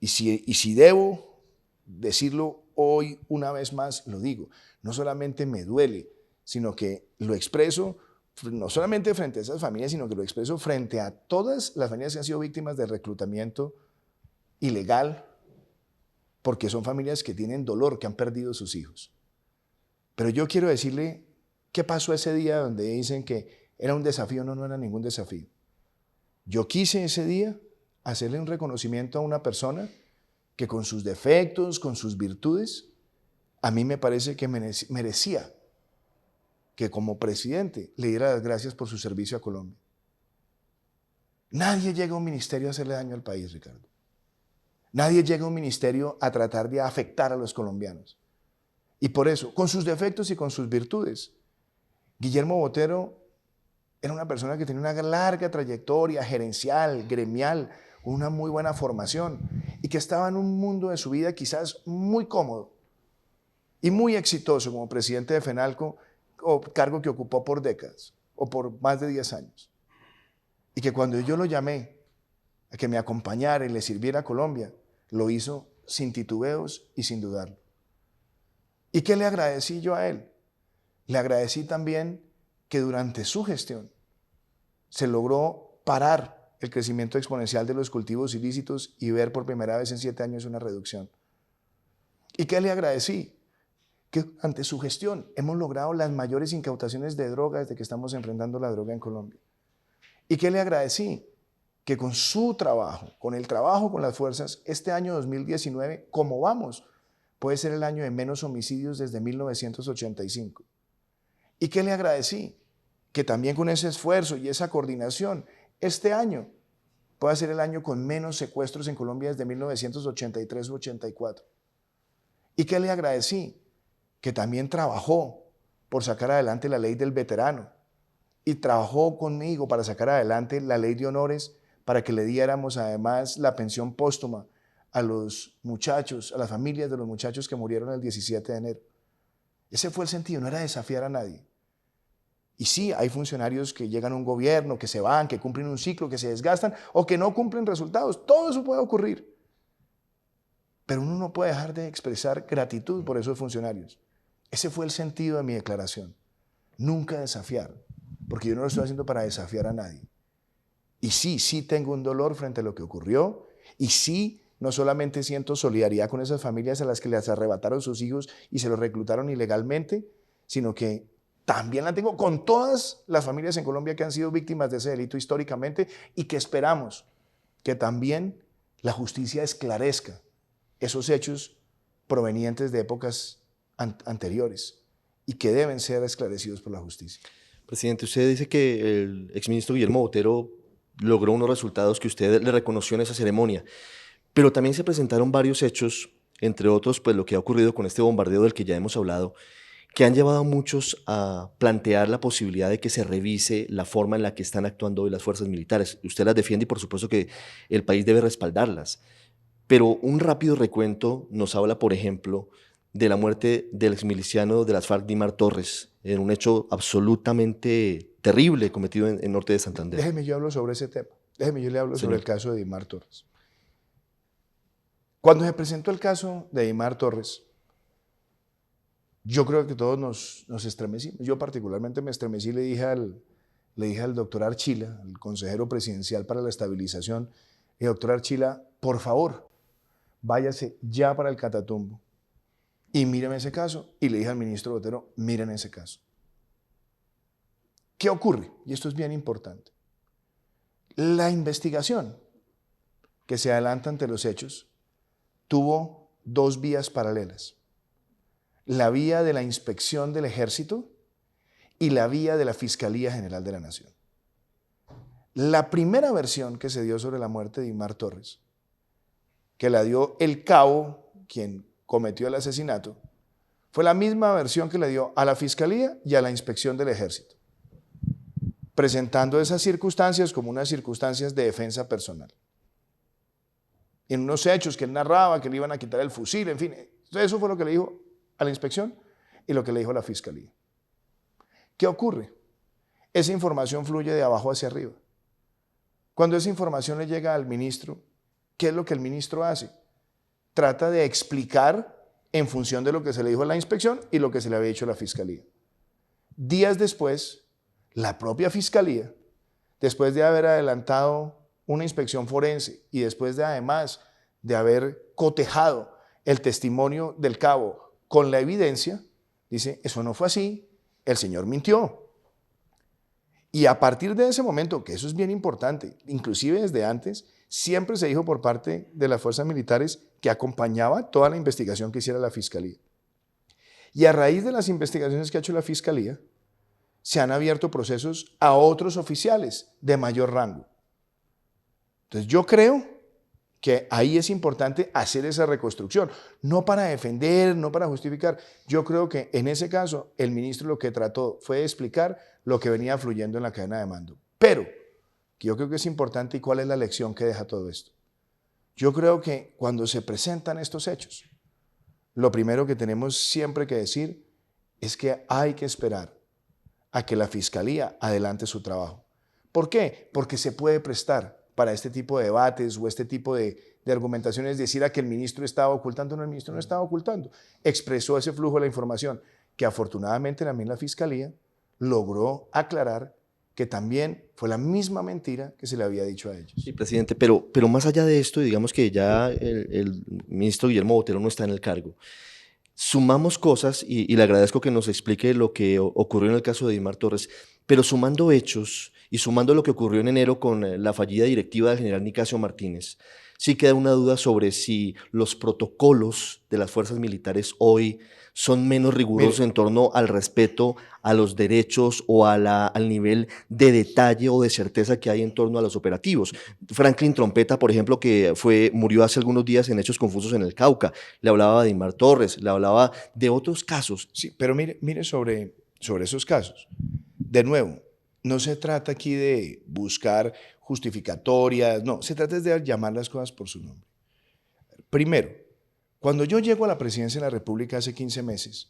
Y si debo decirlo hoy una vez más, lo digo, no solamente me duele, sino que lo expreso no solamente frente a esas familias, sino que lo expreso frente a todas las familias que han sido víctimas del reclutamiento ilegal, porque son familias que tienen dolor, que han perdido sus hijos. Pero yo quiero decirle qué pasó ese día donde dicen que era un desafío. No, no era ningún desafío. Yo quise ese día hacerle un reconocimiento a una persona que con sus defectos, con sus virtudes, a mí me parece que merecía que como presidente le diera las gracias por su servicio a Colombia. Nadie llega a un ministerio a hacerle daño al país, Ricardo. Nadie llega a un ministerio a tratar de afectar a los colombianos. Y por eso, con sus defectos y con sus virtudes, Guillermo Botero era una persona que tenía una larga trayectoria gerencial, gremial, una muy buena formación y que estaba en un mundo de su vida quizás muy cómodo y muy exitoso como presidente de FENALCO, o cargo que ocupó por décadas o por más de 10 años. Y que cuando yo lo llamé a que me acompañara y le sirviera a Colombia, lo hizo sin titubeos y sin dudarlo. ¿Y qué le agradecí yo a él? Le agradecí también que durante su gestión se logró parar el crecimiento exponencial de los cultivos ilícitos y ver por primera vez en 7 años una reducción. ¿Y qué le agradecí? Que ante su gestión hemos logrado las mayores incautaciones de droga desde que estamos enfrentando la droga en Colombia. ¿Y qué le agradecí? Que con su trabajo, con el trabajo con las fuerzas, este año 2019, como vamos, puede ser el año de menos homicidios desde 1985. ¿Y qué le agradecí? Que también con ese esfuerzo y esa coordinación, este año pueda ser el año con menos secuestros en Colombia desde 1983 u 84. ¿Y qué le agradecí? Que también trabajó por sacar adelante la ley del veterano y trabajó conmigo para sacar adelante la ley de honores para que le diéramos además la pensión póstuma a los muchachos, a las familias de los muchachos que murieron el 17 de enero. Ese fue el sentido, no era desafiar a nadie. Y sí, hay funcionarios que llegan a un gobierno, que se van, que cumplen un ciclo, que se desgastan o que no cumplen resultados. Todo eso puede ocurrir. Pero uno no puede dejar de expresar gratitud por esos funcionarios. Ese fue el sentido de mi declaración. Nunca desafiar, porque yo no lo estoy haciendo para desafiar a nadie. Y sí tengo un dolor frente a lo que ocurrió. Y sí, no solamente siento solidaridad con esas familias a las que les arrebataron sus hijos y se los reclutaron ilegalmente, sino que también la tengo con todas las familias en Colombia que han sido víctimas de ese delito históricamente y que esperamos que también la justicia esclarezca esos hechos provenientes de épocas anteriores y que deben ser esclarecidos por la justicia. Presidente, usted dice que el exministro Guillermo Botero logró unos resultados que usted le reconoció en esa ceremonia, pero también se presentaron varios hechos, entre otros, pues lo que ha ocurrido con este bombardeo del que ya hemos hablado, que han llevado a muchos a plantear la posibilidad de que se revise la forma en la que están actuando hoy las fuerzas militares. Usted las defiende y por supuesto que el país debe respaldarlas. Pero un rápido recuento nos habla, por ejemplo, de la muerte del exmiliciano de las FARC, Dimar Torres, en un hecho absolutamente terrible cometido en norte de Santander. Déjeme yo hablo sobre ese tema. Déjeme yo le hablo sobre Señor. el caso de Dimar Torres. Cuando se presentó el caso de Dimar Torres, yo creo que todos nos estremecimos. Yo particularmente me estremecí y le dije al doctor Archila, el consejero presidencial para la estabilización, doctor Archila, por favor, váyase ya para el Catatumbo y míreme ese caso. Y le dije al ministro Botero, miren ese caso. ¿Qué ocurre? Y esto es bien importante. La investigación que se adelanta ante los hechos tuvo 2 vías paralelas. La vía de la inspección del Ejército y la vía de la Fiscalía General de la Nación. La primera versión que se dio sobre la muerte de Dimar Torres, que la dio el cabo, quien cometió el asesinato, fue la misma versión que le dio a la Fiscalía y a la Inspección del Ejército, presentando esas circunstancias como unas circunstancias de defensa personal. En unos hechos que él narraba, que le iban a quitar el fusil, en fin, eso fue lo que le dijo a la inspección y lo que le dijo a la Fiscalía. ¿Qué ocurre? Esa información fluye de abajo hacia arriba. Cuando esa información le llega al ministro, ¿qué es lo que el ministro hace? Trata de explicar en función de lo que se le dijo a la inspección y lo que se le había dicho a la Fiscalía. Días después, la propia Fiscalía, después de haber adelantado una inspección forense y después de además de haber cotejado el testimonio del cabo con la evidencia, dice, eso no fue así, el señor mintió. Y a partir de ese momento, que eso es bien importante, inclusive desde antes, siempre se dijo por parte de las fuerzas militares que acompañaba toda la investigación que hiciera la Fiscalía. Y a raíz de las investigaciones que ha hecho la Fiscalía, se han abierto procesos a otros oficiales de mayor rango. Entonces yo creo que ahí es importante hacer esa reconstrucción, no para defender, no para justificar. Yo creo que en ese caso el ministro lo que trató fue explicar lo que venía fluyendo en la cadena de mando. Pero yo creo que es importante, ¿y cuál es la lección que deja todo esto? Yo creo que cuando se presentan estos hechos, lo primero que tenemos siempre que decir es que hay que esperar a que la Fiscalía adelante su trabajo. ¿Por qué? Porque se puede prestar para este tipo de debates o este tipo de argumentaciones, decir a que el ministro estaba ocultando. No, el ministro no estaba ocultando. Expresó ese flujo de la información que afortunadamente también la Fiscalía logró aclarar que también fue la misma mentira que se le había dicho a ellos. Sí, presidente, pero más allá de esto, digamos que ya el ministro Guillermo Botero no está en el cargo. Sumamos cosas y le agradezco que nos explique lo que ocurrió en el caso de Dimar Torres, pero sumando hechos y sumando lo que ocurrió en enero con la fallida directiva del general Nicasio Martínez, sí queda una duda sobre si los protocolos de las fuerzas militares hoy son menos rigurosos en torno al respeto a los derechos o al nivel de detalle o de certeza que hay en torno a los operativos. Franklin Trompeta, por ejemplo, que murió hace algunos días en hechos confusos en el Cauca, le hablaba de Dimar Torres, le hablaba de otros casos. Sí, pero mire sobre esos casos. De nuevo, no se trata aquí de buscar justificatorias, no, se trata de llamar las cosas por su nombre. Primero, cuando yo llego a la presidencia de la República hace 15 meses,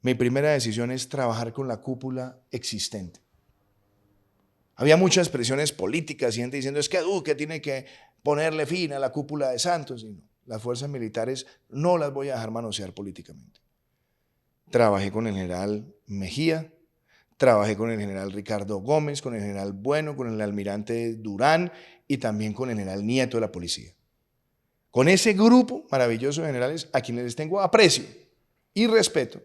mi primera decisión es trabajar con la cúpula existente. Había muchas presiones políticas y gente diciendo es que Duque tiene que ponerle fin a la cúpula de Santos. Y no, las fuerzas militares no las voy a dejar manosear políticamente. Trabajé con el general Mejía, trabajé con el general Ricardo Gómez, con el general Bueno, con el almirante Durán y también con el general Nieto de la policía. Con ese grupo maravilloso de generales a quienes les tengo aprecio y respeto,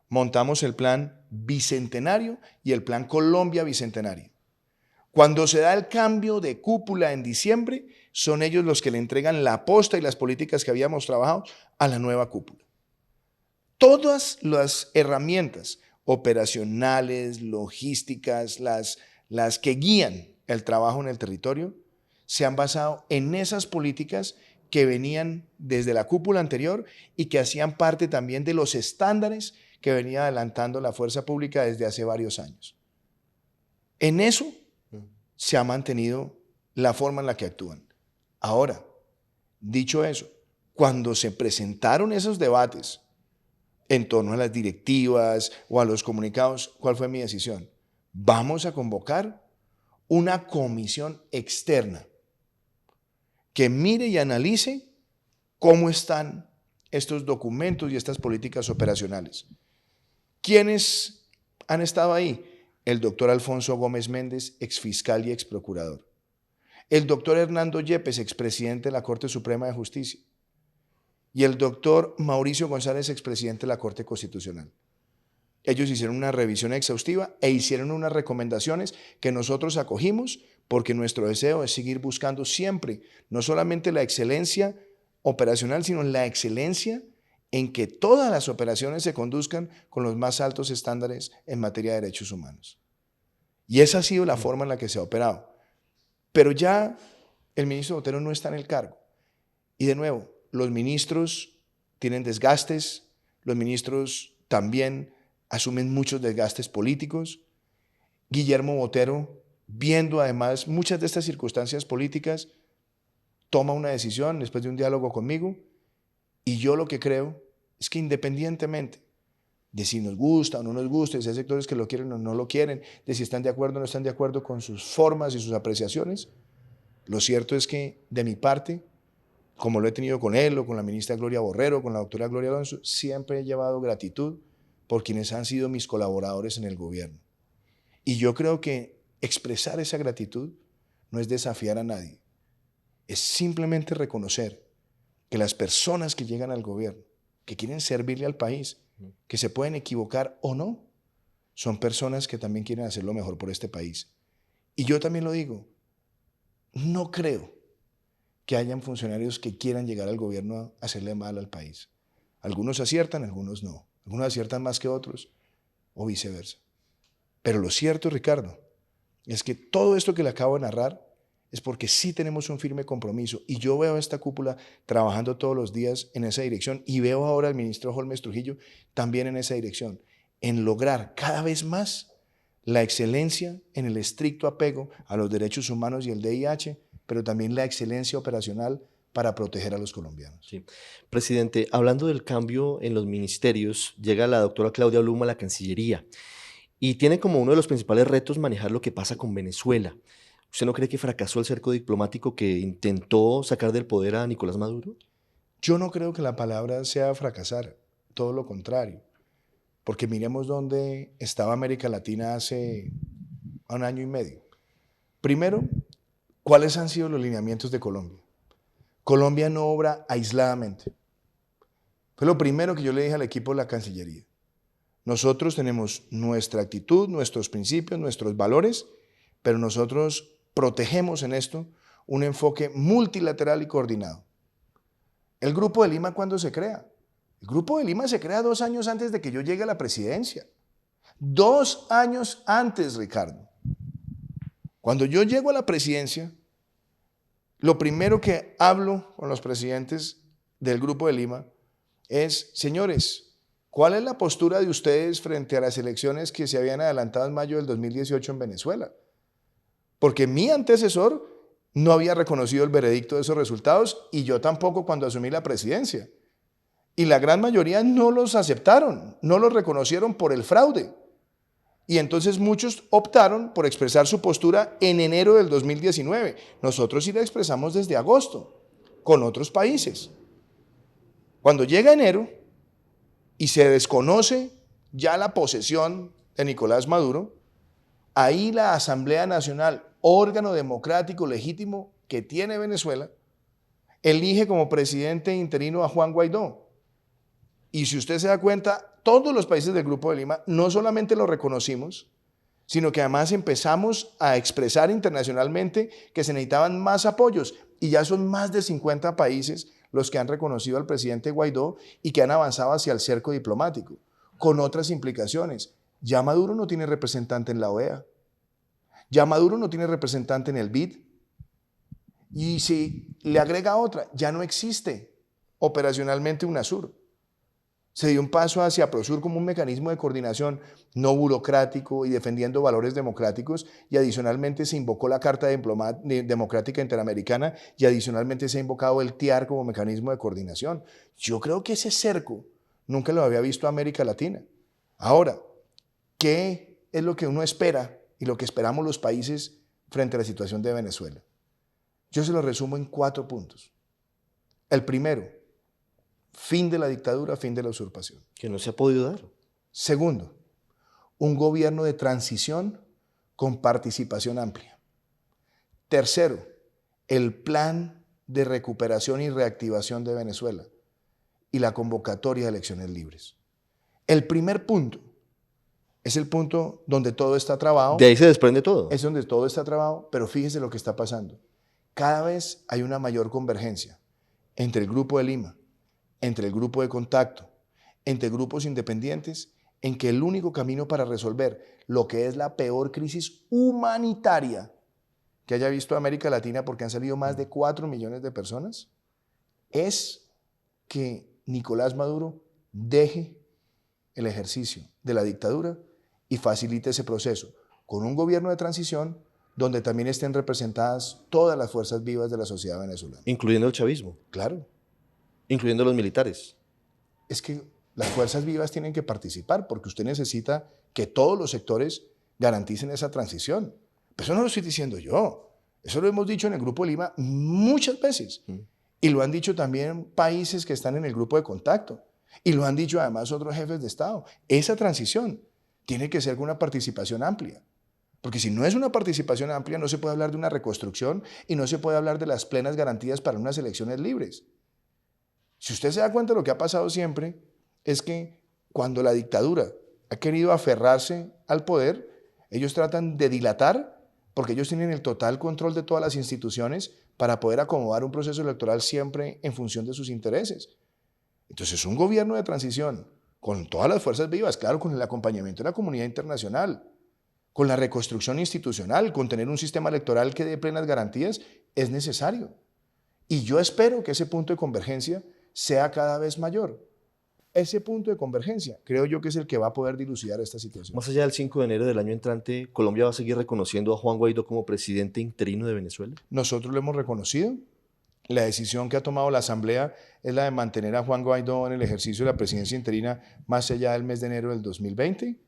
montamos el plan Bicentenario y el plan Colombia Bicentenario. Cuando se da el cambio de cúpula en diciembre, son ellos los que le entregan la posta y las políticas que habíamos trabajado a la nueva cúpula. Todas las herramientas operacionales, logísticas, las que guían el trabajo en el territorio, se han basado en esas políticas que venían desde la cúpula anterior y que hacían parte también de los estándares que venía adelantando la fuerza pública desde hace varios años. En eso se ha mantenido la forma en la que actúan. Ahora, dicho eso, cuando se presentaron esos debates en torno a las directivas o a los comunicados, ¿cuál fue mi decisión? Vamos a convocar una comisión externa que mire y analice cómo están estos documentos y estas políticas operacionales. ¿Quiénes han estado ahí? El doctor Alfonso Gómez Méndez, exfiscal y exprocurador. El doctor Hernando Yepes, expresidente de la Corte Suprema de Justicia. Y el doctor Mauricio González, expresidente de la Corte Constitucional. Ellos hicieron una revisión exhaustiva e hicieron unas recomendaciones que nosotros acogimos porque nuestro deseo es seguir buscando siempre no solamente la excelencia operacional, sino la excelencia en que todas las operaciones se conduzcan con los más altos estándares en materia de derechos humanos. Y esa ha sido la forma en la que se ha operado. Pero ya el ministro Botero no está en el cargo. Y de nuevo, los ministros tienen desgastes, los ministros también asumen muchos desgastes políticos. Guillermo Botero, viendo además muchas de estas circunstancias políticas, toma una decisión después de un diálogo conmigo y yo lo que creo es que independientemente de si nos gusta o no nos gusta, de si hay sectores que lo quieren o no lo quieren, de si están de acuerdo o no están de acuerdo con sus formas y sus apreciaciones, lo cierto es que de mi parte, como lo he tenido con él o con la ministra Gloria Borrero, con la doctora Gloria Alonso, siempre he llevado gratitud por quienes han sido mis colaboradores en el gobierno. Y yo creo que expresar esa gratitud no es desafiar a nadie, es simplemente reconocer que las personas que llegan al gobierno, que quieren servirle al país, que se pueden equivocar o no, son personas que también quieren hacer lo mejor por este país. Y yo también lo digo, no creo que hayan funcionarios que quieran llegar al gobierno a hacerle mal al país. Algunos aciertan, algunos no. Algunos aciertan más que otros o viceversa. Pero lo cierto, Ricardo, es que todo esto que le acabo de narrar es porque sí tenemos un firme compromiso y yo veo a esta cúpula trabajando todos los días en esa dirección y veo ahora al ministro Holmes Trujillo también en esa dirección, en lograr cada vez más la excelencia en el estricto apego a los derechos humanos y el DIH, pero también la excelencia operacional para proteger a los colombianos. Sí. Presidente, hablando del cambio en los ministerios, llega la doctora Claudia Blum a la Cancillería y tiene como uno de los principales retos manejar lo que pasa con Venezuela. ¿Usted no cree que fracasó el cerco diplomático que intentó sacar del poder a Nicolás Maduro? Yo no creo que la palabra sea fracasar, todo lo contrario, porque miremos dónde estaba América Latina hace un año y medio. Primero, ¿cuáles han sido los lineamientos de Colombia? Colombia no obra aisladamente. Fue lo primero que yo le dije al equipo de la Cancillería. Nosotros tenemos nuestra actitud, nuestros principios, nuestros valores, pero nosotros protegemos en esto un enfoque multilateral y coordinado. ¿El Grupo de Lima cuándo se crea? El Grupo de Lima se crea 2 años antes de que yo llegue a la presidencia. 2 años antes, Ricardo. Cuando yo llego a la presidencia, lo primero que hablo con los presidentes del Grupo de Lima es, señores, ¿cuál es la postura de ustedes frente a las elecciones que se habían adelantado en mayo del 2018 en Venezuela? Porque mi antecesor no había reconocido el veredicto de esos resultados y yo tampoco cuando asumí la presidencia. Y la gran mayoría no los aceptaron, no los reconocieron por el fraude. Y entonces muchos optaron por expresar su postura en enero del 2019. Nosotros sí la expresamos desde agosto, con otros países. Cuando llega enero y se desconoce ya la posesión de Nicolás Maduro, ahí la Asamblea Nacional, órgano democrático legítimo que tiene Venezuela, elige como presidente interino a Juan Guaidó. Y si usted se da cuenta, todos los países del Grupo de Lima no solamente lo reconocimos, sino que además empezamos a expresar internacionalmente que se necesitaban más apoyos. Y ya son más de 50 países los que han reconocido al presidente Guaidó y que han avanzado hacia el cerco diplomático, con otras implicaciones. Ya Maduro no tiene representante en la OEA. Ya Maduro no tiene representante en el BID. Y si le agrega otra, ya no existe operacionalmente UNASUR. Se dio un paso hacia Prosur como un mecanismo de coordinación no burocrático y defendiendo valores democráticos, y adicionalmente se invocó la Carta Democrática Interamericana y adicionalmente se ha invocado el TIAR como mecanismo de coordinación. Yo creo que ese cerco nunca lo había visto América Latina. Ahora, ¿qué es lo que uno espera y lo que esperamos los países frente a la situación de Venezuela? Yo se lo resumo en 4 puntos. El primero, fin de la dictadura, fin de la usurpación. Que no se ha podido dar. Segundo, un gobierno de transición con participación amplia. Tercero, el plan de recuperación y reactivación de Venezuela y la convocatoria de elecciones libres. El primer punto es el punto donde todo está trabado. De ahí se desprende todo. Es donde todo está trabado, pero fíjese lo que está pasando. Cada vez hay una mayor convergencia entre el Grupo de Lima, entre el grupo de contacto, entre grupos independientes, en que el único camino para resolver lo que es la peor crisis humanitaria que haya visto América Latina, porque han salido más de 4 millones de personas, es que Nicolás Maduro deje el ejercicio de la dictadura y facilite ese proceso con un gobierno de transición donde también estén representadas todas las fuerzas vivas de la sociedad venezolana. Incluyendo el chavismo. Claro. Incluyendo los militares. Es que las fuerzas vivas tienen que participar porque usted necesita que todos los sectores garanticen esa transición. Pero eso no lo estoy diciendo yo. Eso lo hemos dicho en el Grupo de Lima muchas veces. Y lo han dicho también países que están en el grupo de contacto. Y lo han dicho además otros jefes de Estado. Esa transición tiene que ser con una participación amplia. Porque si no es una participación amplia, no se puede hablar de una reconstrucción y no se puede hablar de las plenas garantías para unas elecciones libres. Si usted se da cuenta, lo que ha pasado siempre es que cuando la dictadura ha querido aferrarse al poder, ellos tratan de dilatar porque ellos tienen el total control de todas las instituciones para poder acomodar un proceso electoral siempre en función de sus intereses. Entonces, un gobierno de transición con todas las fuerzas vivas, claro, con el acompañamiento de la comunidad internacional, con la reconstrucción institucional, con tener un sistema electoral que dé plenas garantías, es necesario. Y yo espero que ese punto de convergencia sea cada vez mayor. Ese punto de convergencia creo yo que es el que va a poder dilucidar esta situación. Más allá del 5 de enero del año entrante, ¿Colombia va a seguir reconociendo a Juan Guaidó como presidente interino de Venezuela? Nosotros lo hemos reconocido. La decisión que ha tomado la Asamblea es la de mantener a Juan Guaidó en el ejercicio de la presidencia interina más allá del mes de enero del 2020.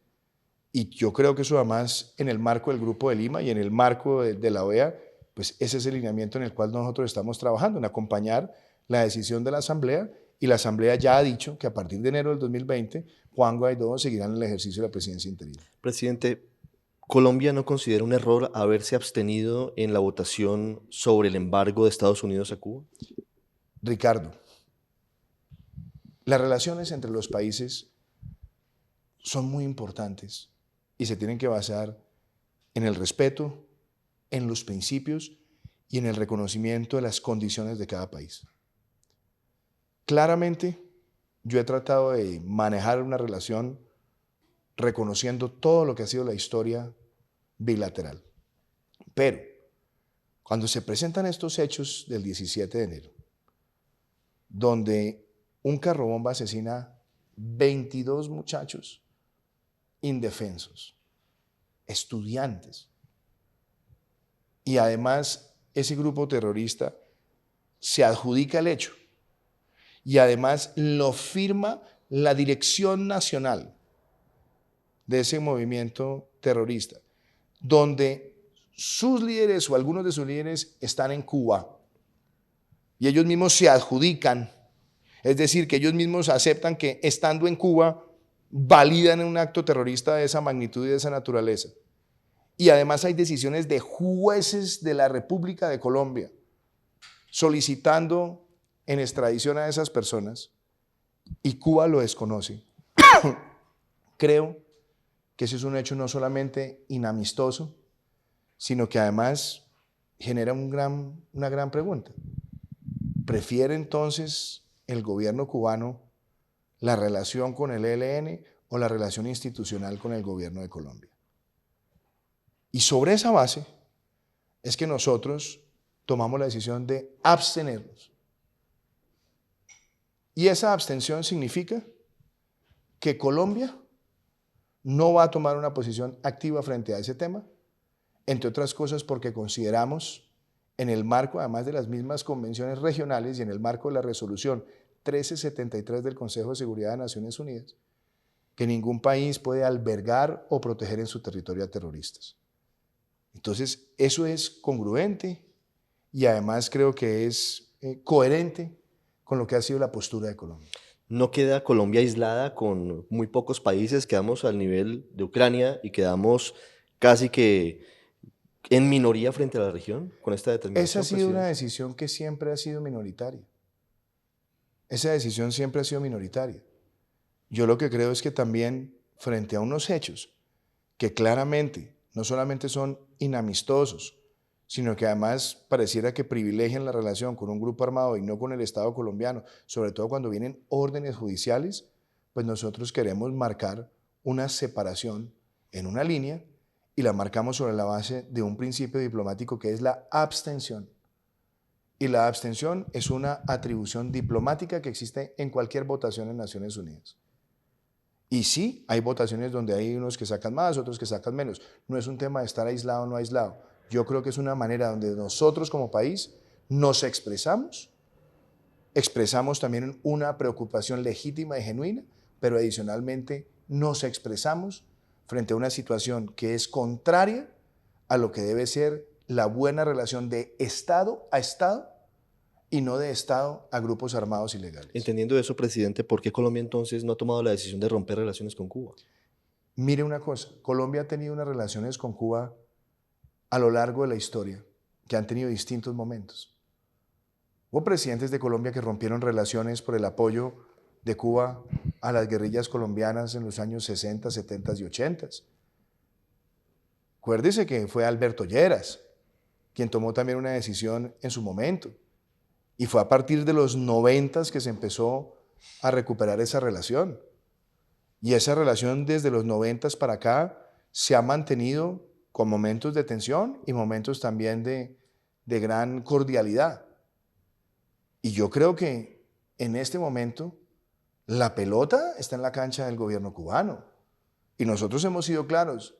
Y yo creo que eso además en el marco del Grupo de Lima y en el marco de la OEA, pues ese es el lineamiento en el cual nosotros estamos trabajando, en acompañar la decisión de la Asamblea, y la Asamblea ya ha dicho que a partir de enero del 2020 Juan Guaidó seguirá en el ejercicio de la presidencia interina. Presidente, ¿Colombia no considera un error haberse abstenido en la votación sobre el embargo de Estados Unidos a Cuba? Ricardo, las relaciones entre los países son muy importantes y se tienen que basar en el respeto, en los principios y en el reconocimiento de las condiciones de cada país. Claramente, yo he tratado de manejar una relación reconociendo todo lo que ha sido la historia bilateral. Pero, cuando se presentan estos hechos del 17 de enero, donde un carrobomba asesina 22 muchachos indefensos, estudiantes, y además ese grupo terrorista se adjudica el hecho y además lo firma la dirección nacional de ese movimiento terrorista, donde sus líderes o algunos de sus líderes están en Cuba y ellos mismos se adjudican, es decir, que ellos mismos aceptan que estando en Cuba validan un acto terrorista de esa magnitud y de esa naturaleza. Y además hay decisiones de jueces de la República de Colombia solicitando en extradición a esas personas y Cuba lo desconoce. Creo que ese es un hecho no solamente inamistoso, sino que además genera una gran pregunta. ¿Prefiere entonces el gobierno cubano la relación con el ELN o la relación institucional con el gobierno de Colombia? Y sobre esa base es que nosotros tomamos la decisión de abstenernos. Y esa abstención significa que Colombia no va a tomar una posición activa frente a ese tema, entre otras cosas porque consideramos, en el marco además de las mismas convenciones regionales y en el marco de la resolución 1373 del Consejo de Seguridad de Naciones Unidas, que ningún país puede albergar o proteger en su territorio a terroristas. Entonces, eso es congruente y además creo que es coherente con lo que ha sido la postura de Colombia. ¿No queda Colombia aislada con muy pocos países? Quedamos al nivel de Ucrania y quedamos casi que en minoría frente a la región con esta determinación. Esa ha sido presidente. una decisión que siempre ha sido minoritaria. Esa decisión siempre ha sido minoritaria. Yo lo que creo es que también frente a unos hechos que claramente no solamente son inamistosos, sino que además pareciera que privilegian la relación con un grupo armado y no con el Estado colombiano, sobre todo cuando vienen órdenes judiciales, pues nosotros queremos marcar una separación en una línea y la marcamos sobre la base de un principio diplomático que es la abstención. Y la abstención es una atribución diplomática que existe en cualquier votación en Naciones Unidas. Y sí, hay votaciones donde hay unos que sacan más, otros que sacan menos. No es un tema de estar aislado o no aislado. Yo creo que es una manera donde nosotros como país nos expresamos también una preocupación legítima y genuina, pero adicionalmente nos expresamos frente a una situación que es contraria a lo que debe ser la buena relación de Estado a Estado y no de Estado a grupos armados ilegales. Entendiendo eso, presidente, ¿por qué Colombia entonces no ha tomado la decisión de romper relaciones con Cuba? Mire una cosa, Colombia ha tenido unas relaciones con Cuba a lo largo de la historia, que han tenido distintos momentos. Hubo presidentes de Colombia que rompieron relaciones por el apoyo de Cuba a las guerrillas colombianas en los años 60, 70 y 80. Acuérdese que fue Alberto Lleras quien tomó también una decisión en su momento. Y fue a partir de los 90 que se empezó a recuperar esa relación. Y esa relación desde los 90 para acá se ha mantenido con momentos de tensión y momentos también de gran cordialidad. Y yo creo que en este momento la pelota está en la cancha del gobierno cubano. Y nosotros hemos sido claros,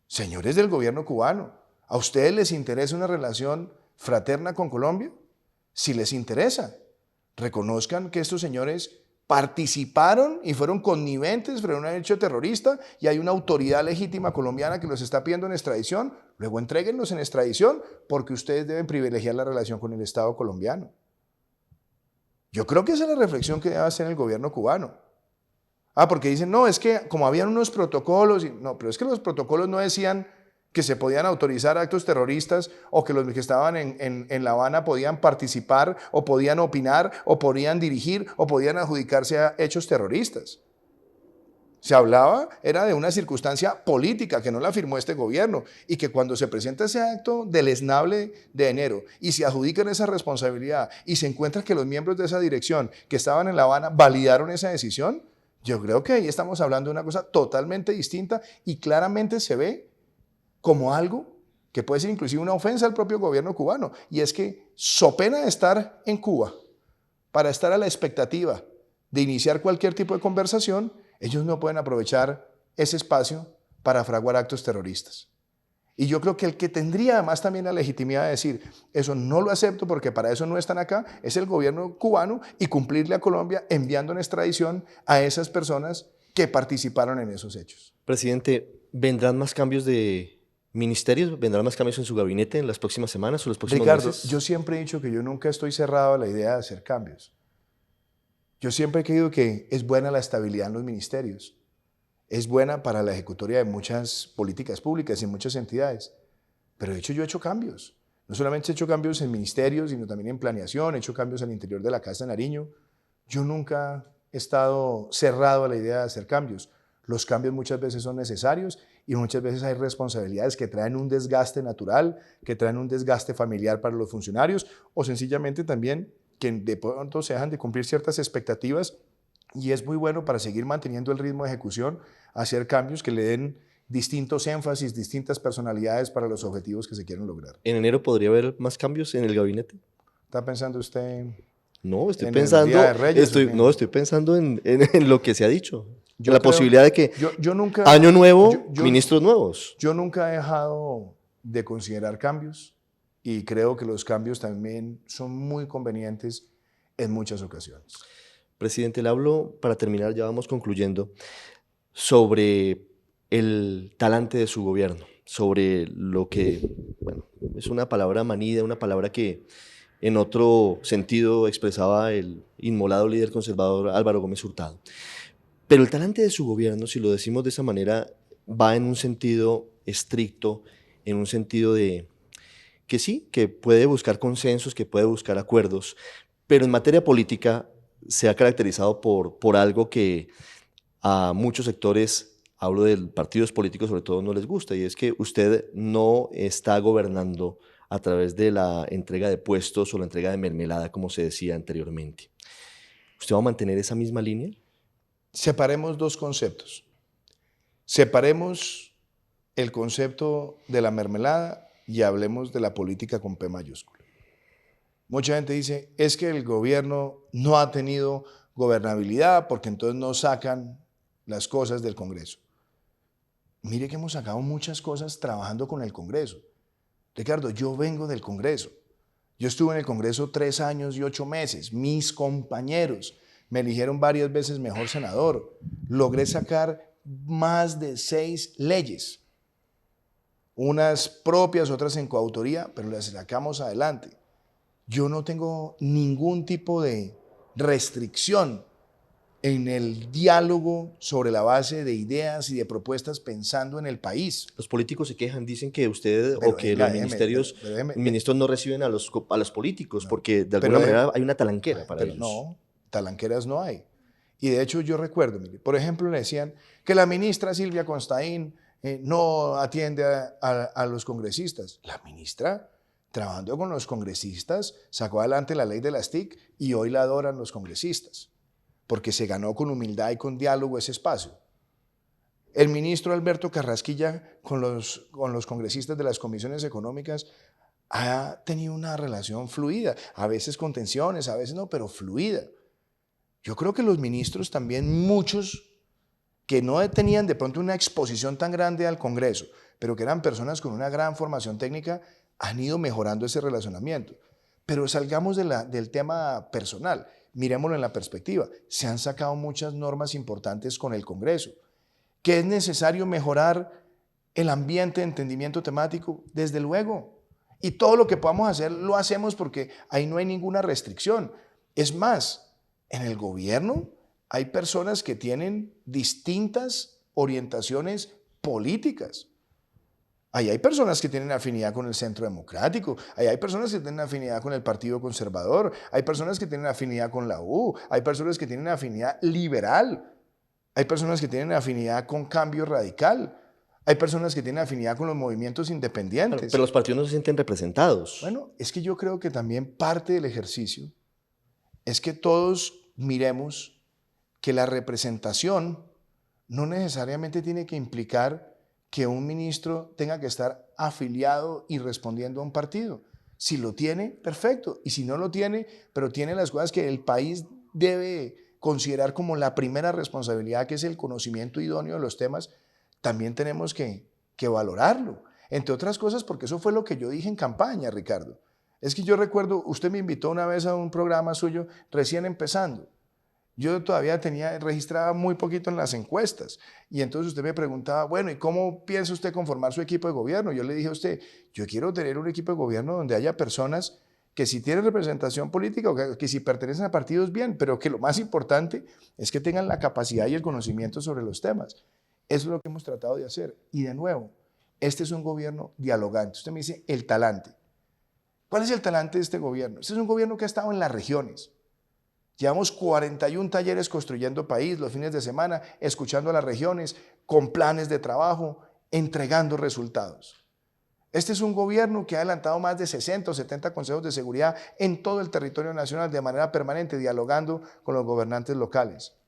señores del gobierno cubano, ¿a ustedes les interesa una relación fraterna con Colombia? Si les interesa, reconozcan que estos señores participaron y fueron conniventes frente a un hecho terrorista y hay una autoridad legítima colombiana que los está pidiendo en extradición, luego entréguenlos en extradición porque ustedes deben privilegiar la relación con el Estado colombiano. Yo creo que esa es la reflexión que debe hacer el gobierno cubano. Porque dicen, no, es que como habían unos protocolos, no, pero es que los protocolos no decían que se podían autorizar actos terroristas o que los que estaban en La Habana podían participar o podían opinar o podían dirigir o podían adjudicarse a hechos terroristas. Se hablaba, era de una circunstancia política que no la firmó este gobierno y que cuando se presenta ese acto deleznable de enero y se adjudican esa responsabilidad y se encuentra que los miembros de esa dirección que estaban en La Habana validaron esa decisión, yo creo que ahí estamos hablando de una cosa totalmente distinta y claramente se ve como algo que puede ser inclusive una ofensa al propio gobierno cubano, y es que, so pena de estar en Cuba, para estar a la expectativa de iniciar cualquier tipo de conversación, ellos no pueden aprovechar ese espacio para fraguar actos terroristas. Y yo creo que el que tendría además también la legitimidad de decir, eso no lo acepto porque para eso no están acá, es el gobierno cubano y cumplirle a Colombia enviando en extradición a esas personas que participaron en esos hechos. Presidente, ¿vendrán más cambios de ministerios? ¿Vendrán más cambios en su gabinete en las próximas semanas o los próximos meses? Yo siempre he dicho que yo nunca estoy cerrado a la idea de hacer cambios. Yo siempre he creído que es buena la estabilidad en los ministerios. Es buena para la ejecutoria de muchas políticas públicas y muchas entidades. Pero de hecho yo he hecho cambios. No solamente he hecho cambios en ministerios, sino también en planeación, he hecho cambios al interior de la Casa de Nariño. Yo nunca he estado cerrado a la idea de hacer cambios. Los cambios muchas veces son necesarios y muchas veces hay responsabilidades que traen un desgaste natural, que traen un desgaste familiar para los funcionarios o sencillamente también que de pronto se dejan de cumplir ciertas expectativas y es muy bueno para seguir manteniendo el ritmo de ejecución, hacer cambios que le den distintos énfasis, distintas personalidades para los objetivos que se quieren lograr. ¿En enero podría haber más cambios en el gabinete? ¿Está pensando usted No, estoy en pensando, el Día de Reyes? estoy pensando en lo que se ha dicho. Yo La creo- posibilidad de que yo nunca, año nuevo, yo- ministros nuevos. Yo nunca he dejado de considerar cambios y creo que los cambios también son muy convenientes en muchas ocasiones. Presidente, le hablo, para terminar, ya vamos concluyendo, sobre el talante de su gobierno, sobre lo que, bueno, es una palabra manida, una palabra que en otro sentido expresaba el inmolado líder conservador Álvaro Gómez Hurtado. Pero el talante de su gobierno, si lo decimos de esa manera, va en un sentido estricto, en un sentido de que sí, que puede buscar consensos, que puede buscar acuerdos, pero en materia política se ha caracterizado por algo que a muchos sectores, hablo de partidos políticos sobre todo, no les gusta, y es que usted no está gobernando a través de la entrega de puestos o la entrega de mermelada, como se decía anteriormente. ¿Usted va a mantener esa misma línea? Separemos dos conceptos. Separemos el concepto de la mermelada y hablemos de la política con P mayúscula. Mucha gente dice, es que el gobierno no ha tenido gobernabilidad porque entonces no sacan las cosas del Congreso. Mire que hemos sacado muchas cosas trabajando con el Congreso. Ricardo, yo vengo del Congreso. Yo estuve en el Congreso 3 años y 8 meses. Mis compañeros me eligieron varias veces mejor senador. Logré sacar más de 6 leyes. Unas propias, otras en coautoría, pero las sacamos adelante. Yo no tengo ningún tipo de restricción en el diálogo sobre la base de ideas y de propuestas pensando en el país. Los políticos se quejan, dicen que usted Pero o que venga, los ministerios, ministros no reciben a los políticos porque de alguna manera hay una talanquera para ellos. No, talanqueras no hay. Y de hecho yo recuerdo, mire, por ejemplo, le decían que la ministra Silvia Constaín no atiende a los congresistas. La ministra, trabajando con los congresistas, sacó adelante la ley de las TIC y hoy la adoran los congresistas, porque se ganó con humildad y con diálogo ese espacio. El ministro Alberto Carrasquilla con los congresistas de las comisiones económicas ha tenido una relación fluida, a veces con tensiones, a veces no, pero fluida. Yo creo que los ministros también, muchos que no tenían de pronto una exposición tan grande al Congreso, pero que eran personas con una gran formación técnica, han ido mejorando ese relacionamiento. Pero salgamos del tema personal, miremoslo en la perspectiva. Se han sacado muchas normas importantes con el Congreso. ¿Que es necesario mejorar el ambiente de entendimiento temático? Desde luego. Y todo lo que podamos hacer, lo hacemos porque ahí no hay ninguna restricción. Es más, en el gobierno hay personas que tienen distintas orientaciones políticas. Ahí hay personas que tienen afinidad con el Centro Democrático, ahí hay personas que tienen afinidad con el Partido Conservador, hay personas que tienen afinidad con la U, hay personas que tienen afinidad liberal, hay personas que tienen afinidad con Cambio Radical, hay personas que tienen afinidad con los movimientos independientes. Claro, pero los partidos no se sienten representados. Bueno, es que yo creo que también parte del ejercicio es que todos miremos que la representación no necesariamente tiene que implicar que un ministro tenga que estar afiliado y respondiendo a un partido. Si lo tiene, perfecto. Y si no lo tiene, pero tiene las cosas que el país debe considerar como la primera responsabilidad, que es el conocimiento idóneo de los temas, también tenemos que valorarlo. Entre otras cosas, porque eso fue lo que yo dije en campaña, Ricardo. Es que yo recuerdo, usted me invitó una vez a un programa suyo recién empezando. Yo todavía registraba muy poquito en las encuestas y entonces usted me preguntaba, bueno, ¿y cómo piensa usted conformar su equipo de gobierno? Yo le dije a usted, yo quiero tener un equipo de gobierno donde haya personas que si tienen representación política o que si pertenecen a partidos, bien, pero que lo más importante es que tengan la capacidad y el conocimiento sobre los temas. Eso es lo que hemos tratado de hacer. Y de nuevo, este es un gobierno dialogante. Usted me dice, el talante. ¿Cuál es el talante de este gobierno? Este es un gobierno que ha estado en las regiones. Llevamos 41 talleres construyendo país los fines de semana, escuchando a las regiones, con planes de trabajo, entregando resultados. Este es un gobierno que ha adelantado más de 60 o 70 consejos de seguridad en todo el territorio nacional de manera permanente, dialogando con los gobernantes locales.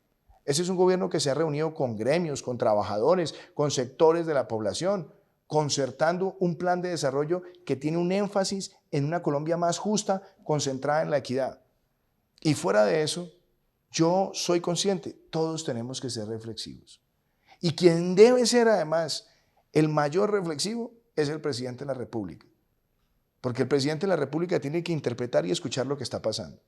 Este es un gobierno que se ha reunido con gremios, con trabajadores, con sectores de la población, concertando un plan de desarrollo que tiene un énfasis en una Colombia más justa, concentrada en la equidad. Y fuera de eso, yo soy consciente, todos tenemos que ser reflexivos. Y quien debe ser además el mayor reflexivo es el presidente de la República. Porque el presidente de la República tiene que interpretar y escuchar lo que está pasando.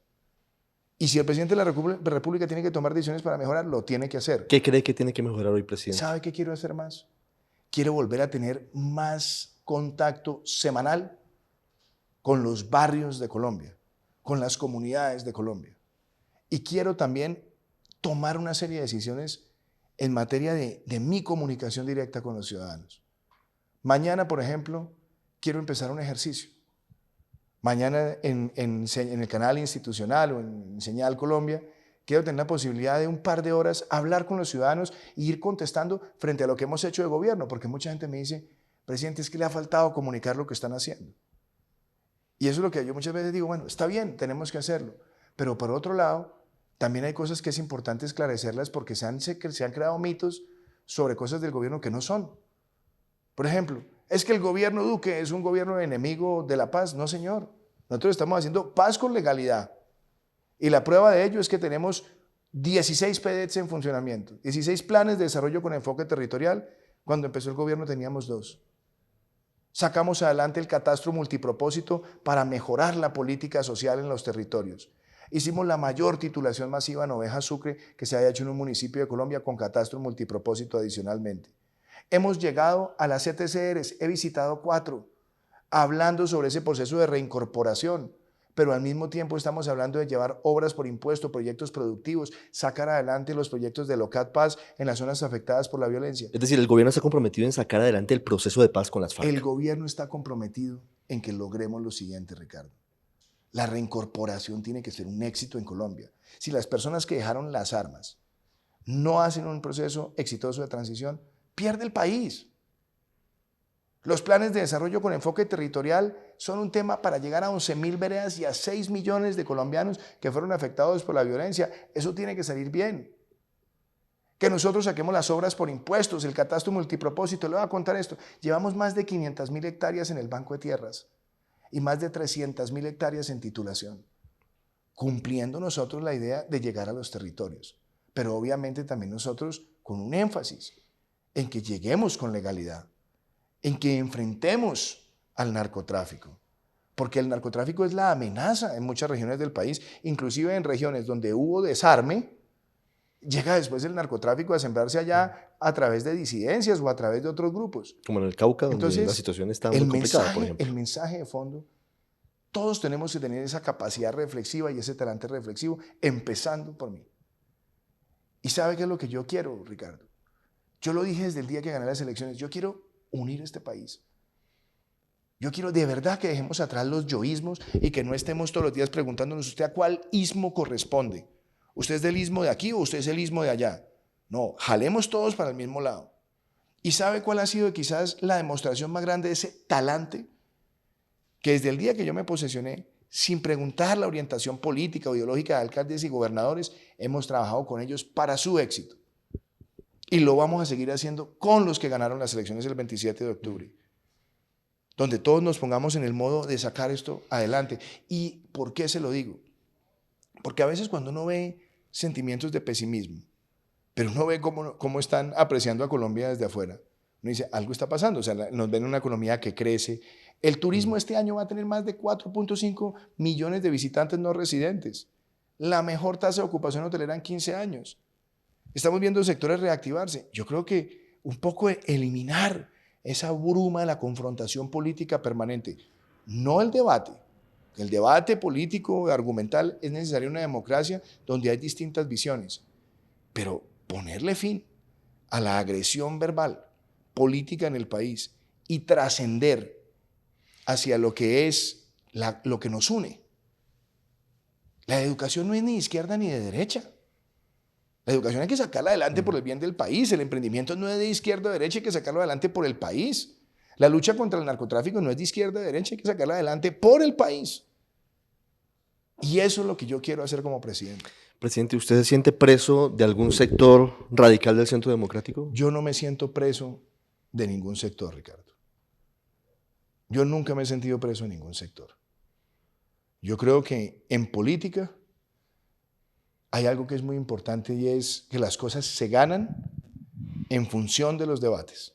Y si el presidente de la República tiene que tomar decisiones para mejorar, lo tiene que hacer. ¿Qué cree que tiene que mejorar hoy, presidente? ¿Sabe qué quiero hacer más? Quiero volver a tener más contacto semanal con los barrios de Colombia, con las comunidades de Colombia. Y quiero también tomar una serie de decisiones en materia de mi comunicación directa con los ciudadanos. Mañana, por ejemplo, quiero empezar un ejercicio. Mañana en el canal institucional o en Señal Colombia, quiero tener la posibilidad de un par de horas hablar con los ciudadanos e ir contestando frente a lo que hemos hecho de gobierno, porque mucha gente me dice, presidente, es que le ha faltado comunicar lo que están haciendo. Y eso es lo que yo muchas veces digo, bueno, está bien, tenemos que hacerlo. Pero por otro lado, también hay cosas que es importante esclarecerlas porque se han creado mitos sobre cosas del gobierno que no son. Por ejemplo, ¿es que el gobierno Duque es un gobierno enemigo de la paz? No, señor. Nosotros estamos haciendo paz con legalidad. Y la prueba de ello es que tenemos 16 PDETs en funcionamiento, 16 planes de desarrollo con enfoque territorial. Cuando empezó el gobierno teníamos 2. Sacamos adelante el catastro multipropósito para mejorar la política social en los territorios. Hicimos la mayor titulación masiva en ovejas Sucre que se haya hecho en un municipio de Colombia con catastro multipropósito adicionalmente. Hemos llegado a las CTCRs, he visitado 4, hablando sobre ese proceso de reincorporación, pero al mismo tiempo estamos hablando de llevar obras por impuesto, proyectos productivos, sacar adelante los proyectos de Locat Paz en las zonas afectadas por la violencia. Es decir, el gobierno está comprometido en sacar adelante el proceso de paz con las FARC. El gobierno está comprometido en que logremos lo siguiente, Ricardo. La reincorporación tiene que ser un éxito en Colombia. Si las personas que dejaron las armas no hacen un proceso exitoso de transición, pierde el país. Los planes de desarrollo con enfoque territorial son un tema para llegar a 11.000 veredas y a 6 millones de colombianos que fueron afectados por la violencia. Eso tiene que salir bien. Que nosotros saquemos las obras por impuestos, el catastro multipropósito. Le voy a contar esto. Llevamos más de 500.000 hectáreas en el Banco de Tierras y más de 300.000 hectáreas en titulación, cumpliendo nosotros la idea de llegar a los territorios. Pero obviamente también nosotros con un énfasis en que lleguemos con legalidad, en que enfrentemos al narcotráfico. Porque el narcotráfico es la amenaza en muchas regiones del país, inclusive en regiones donde hubo desarme, llega después el narcotráfico a sembrarse allá a través de disidencias o a través de otros grupos. Como en el Cauca, donde Entonces, la situación está muy complicada, por ejemplo. El mensaje de fondo, todos tenemos que tener esa capacidad reflexiva y ese talante reflexivo, empezando por mí. ¿Y sabe qué es lo que yo quiero, Ricardo? Yo lo dije desde el día que gané las elecciones, yo quiero unir este país. Yo quiero de verdad que dejemos atrás los yoísmos y que no estemos todos los días preguntándonos usted a cuál ismo corresponde. ¿Usted es del istmo de aquí o usted es el istmo de allá? No, jalemos todos para el mismo lado. ¿Y sabe cuál ha sido quizás la demostración más grande de ese talante? Que desde el día que yo me posesioné, sin preguntar la orientación política o ideológica de alcaldes y gobernadores, hemos trabajado con ellos para su éxito. Y lo vamos a seguir haciendo con los que ganaron las elecciones el 27 de octubre. Donde todos nos pongamos en el modo de sacar esto adelante. ¿Y por qué se lo digo? Porque a veces cuando uno ve sentimientos de pesimismo, pero uno ve cómo están apreciando a Colombia desde afuera, uno dice, algo está pasando, o sea, nos ven una economía que crece. El turismo este año va a tener más de 4.5 millones de visitantes no residentes, la mejor tasa de ocupación hotelera en 15 años. Estamos viendo sectores reactivarse. Yo creo que un poco eliminar esa bruma de la confrontación política permanente, no el debate. El debate político, argumental, es necesaria una democracia donde hay distintas visiones, pero ponerle fin a la agresión verbal política en el país y trascender hacia lo que es lo que nos une. La educación no es ni de izquierda ni de derecha. La educación hay que sacarla adelante por el bien del país. El emprendimiento no es de izquierda o derecha, hay que sacarlo adelante por el país. La lucha contra el narcotráfico no es de izquierda o derecha, hay que sacarla adelante por el país. Y eso es lo que yo quiero hacer como presidente. Presidente, ¿usted se siente preso de algún sector radical del Centro Democrático? Yo no me siento preso de ningún sector, Ricardo. Yo nunca me he sentido preso de ningún sector. Yo creo que en política hay algo que es muy importante y es que las cosas se ganan en función de los debates.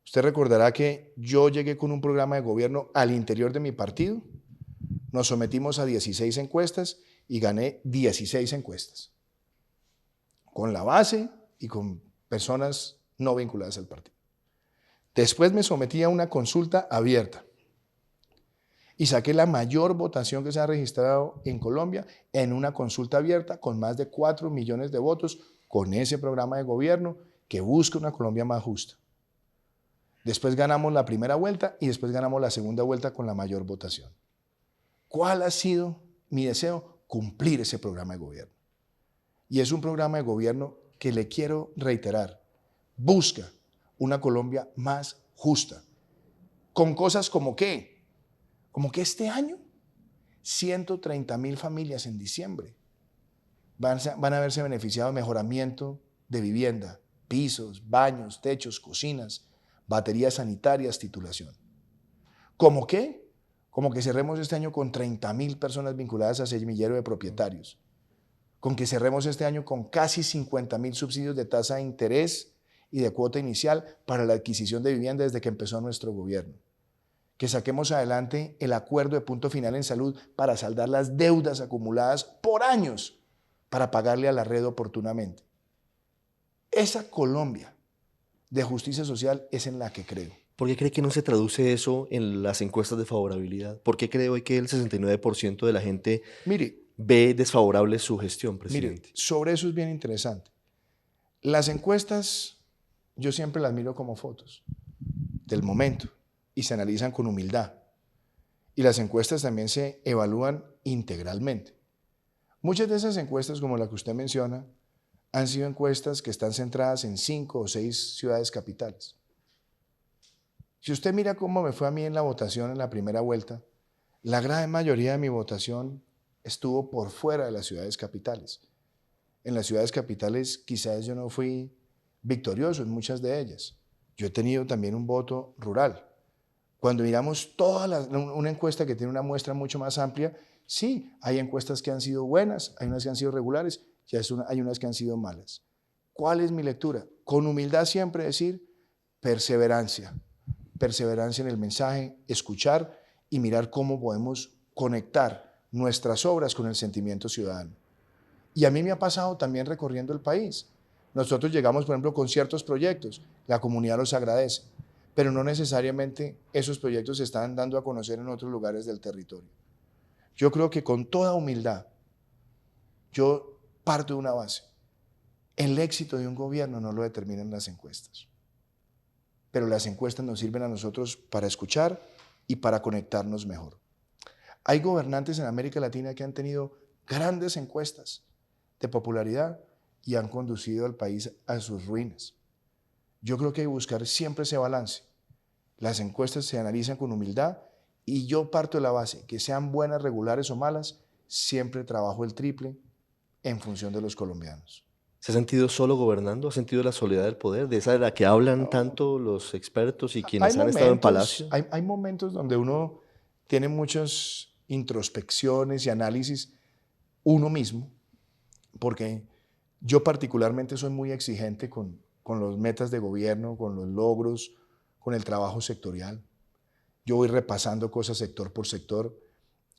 Usted recordará que yo llegué con un programa de gobierno al interior de mi partido, nos sometimos a 16 encuestas y gané 16 encuestas, con la base y con personas no vinculadas al partido. Después me sometí a una consulta abierta y saqué la mayor votación que se ha registrado en Colombia en una consulta abierta con más de 4 millones de votos con ese programa de gobierno que busca una Colombia más justa. Después ganamos la primera vuelta y después ganamos la segunda vuelta con la mayor votación. ¿Cuál ha sido mi deseo? Cumplir ese programa de gobierno. Y es un programa de gobierno que le quiero reiterar, busca una Colombia más justa. ¿Con cosas como qué? Como que este año 130.000 familias en diciembre van a verse beneficiado de mejoramiento de vivienda, pisos, baños, techos, cocinas, baterías sanitarias, titulación. ¿Cómo qué? Como que cerremos este año con 30.000 personas vinculadas a semillero de propietarios. Con que cerremos este año con casi 50.000 subsidios de tasa de interés y de cuota inicial para la adquisición de vivienda desde que empezó nuestro gobierno. Que saquemos adelante el acuerdo de punto final en salud para saldar las deudas acumuladas por años para pagarle a la red oportunamente. Esa Colombia de justicia social es en la que creo. ¿Por qué cree que no se traduce eso en las encuestas de favorabilidad? ¿Por qué cree hoy que el 69% de la gente ve desfavorable su gestión, presidente? Mire, sobre eso es bien interesante. Las encuestas yo siempre las miro como fotos del momento y se analizan con humildad. Y las encuestas también se evalúan integralmente. Muchas de esas encuestas, como la que usted menciona, han sido encuestas que están centradas en 5 o 6 ciudades capitales. Si usted mira cómo me fue a mí en la votación en la primera vuelta, la gran mayoría de mi votación estuvo por fuera de las ciudades capitales. en las ciudades capitales quizás yo no fui victorioso en muchas de ellas. Yo he tenido también un voto rural. Cuando miramos una encuesta que tiene una muestra mucho más amplia, sí, hay encuestas que han sido buenas, hay unas que han sido regulares, hay unas que han sido malas. ¿Cuál es mi lectura? Con humildad siempre decir perseverancia. Perseverancia en el mensaje, escuchar y mirar cómo podemos conectar nuestras obras con el sentimiento ciudadano. Y a mí me ha pasado también recorriendo el país. Nosotros llegamos, por ejemplo, con ciertos proyectos, la comunidad los agradece, pero no necesariamente esos proyectos se están dando a conocer en otros lugares del territorio. Yo creo que con toda humildad, yo parto de una base. El éxito de un gobierno no lo determinan las encuestas, pero las encuestas nos sirven a nosotros para escuchar y para conectarnos mejor. Hay gobernantes en América Latina que han tenido grandes encuestas de popularidad y han conducido al país a sus ruinas. Yo creo que hay que buscar siempre ese balance. Las encuestas se analizan con humildad y yo parto de la base, que sean buenas, regulares o malas, siempre trabajo el triple en función de los colombianos. ¿Se ha sentido solo gobernando? ¿Ha sentido la soledad del poder? De esa de la que hablan No, tanto los expertos y hay quienes han estado en momentos, Palacio. hay momentos donde uno tiene muchas introspecciones y análisis uno mismo, porque yo particularmente soy muy exigente con las metas de gobierno, con los logros, con el trabajo sectorial. Yo voy repasando cosas sector por sector.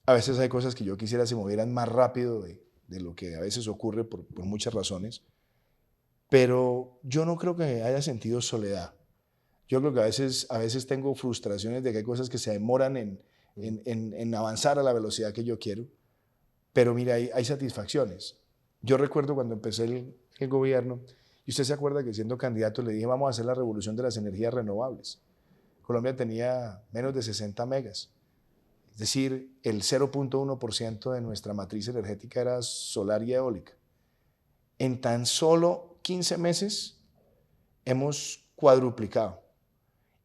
A veces hay cosas que yo quisiera se movieran más rápido de lo que a veces ocurre por muchas razones, pero yo no creo que haya sentido soledad. Yo creo que a veces tengo frustraciones de que hay cosas que se demoran en avanzar a la velocidad que yo quiero, pero mira, hay satisfacciones. Yo recuerdo cuando empecé el gobierno, y usted se acuerda que siendo candidato le dije, vamos a hacer la revolución de las energías renovables. Colombia tenía menos de 60 megas, es decir, el 0.1% de nuestra matriz energética era solar y eólica. En tan solo 15 meses hemos cuadruplicado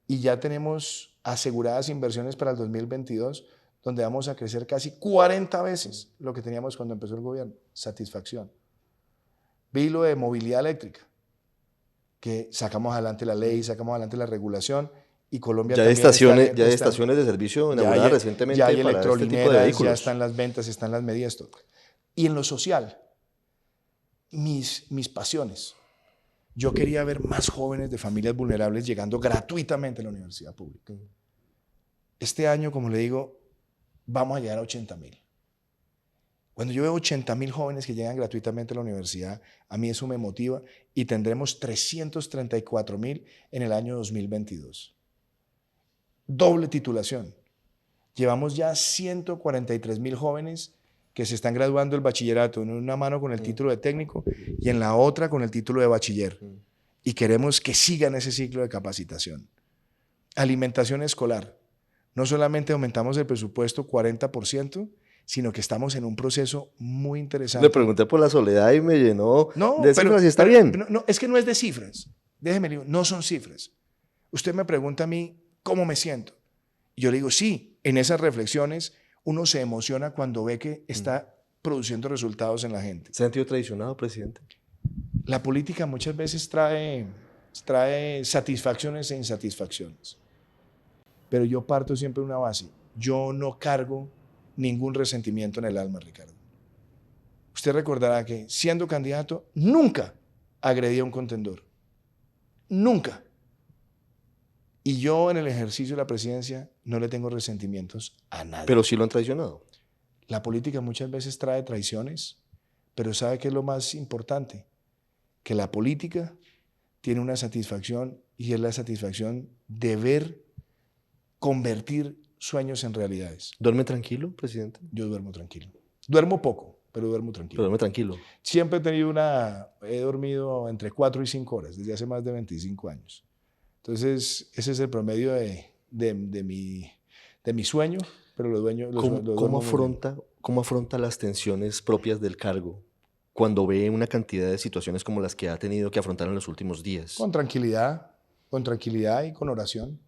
y ya tenemos aseguradas inversiones para el 2022, donde vamos a crecer casi 40 veces lo que teníamos cuando empezó el gobierno. Satisfacción. Vi lo de movilidad eléctrica, que sacamos adelante la ley, sacamos adelante la regulación, y Colombia Ya hay también estaciones, ya hay estaciones de servicio inauguradas ya recientemente hay para este tipo de electrolineras, ya vehículos. están las ventas, están las medidas, todo. Y en lo social, mis pasiones. Yo quería ver más jóvenes de familias vulnerables llegando gratuitamente a la universidad pública. Este año, como le digo, vamos a llegar a 80,000. Cuando yo veo 80,000 jóvenes que llegan gratuitamente a la universidad, a mí eso me motiva y tendremos 334,000 en el año 2022. Doble titulación. Llevamos ya 143,000 jóvenes que se están graduando del bachillerato, en una mano con el título de técnico y en la otra con el título de bachiller. Y queremos que sigan ese ciclo de capacitación. Alimentación escolar. No solamente aumentamos el presupuesto 40%, sino que estamos en un proceso muy interesante. Le pregunté por la soledad y me llenó No, de cifras y está bien. No, es que no es de cifras. Déjeme, no son cifras. Usted me pregunta a mí cómo me siento. Y yo le digo, sí, en esas reflexiones uno se emociona cuando ve que está produciendo resultados en la gente. ¿Se ha sentido traicionado, presidente? La política muchas veces trae satisfacciones e insatisfacciones. Pero yo parto siempre de una base. Yo no cargo ningún resentimiento en el alma, Ricardo. Usted recordará que siendo candidato nunca agredí a un contendor. Nunca. Y yo en el ejercicio de la presidencia no le tengo resentimientos a nadie. Pero sí lo han traicionado. La política muchas veces trae traiciones, pero ¿sabe qué es lo más importante? Que la política tiene una satisfacción y es la satisfacción de ver convertir sueños en realidades. ¿Duerme tranquilo, presidente? Yo duermo tranquilo. Duermo poco, pero duermo tranquilo. Pero duerme tranquilo. Siempre he dormido entre 4 y 5 horas desde hace más de 25 años. Entonces, ese es el promedio de mi sueño, pero lo duermo ¿Cómo afronta las tensiones propias del cargo cuando ve una cantidad de situaciones como las que ha tenido que afrontar en los últimos días? Con tranquilidad y con oración.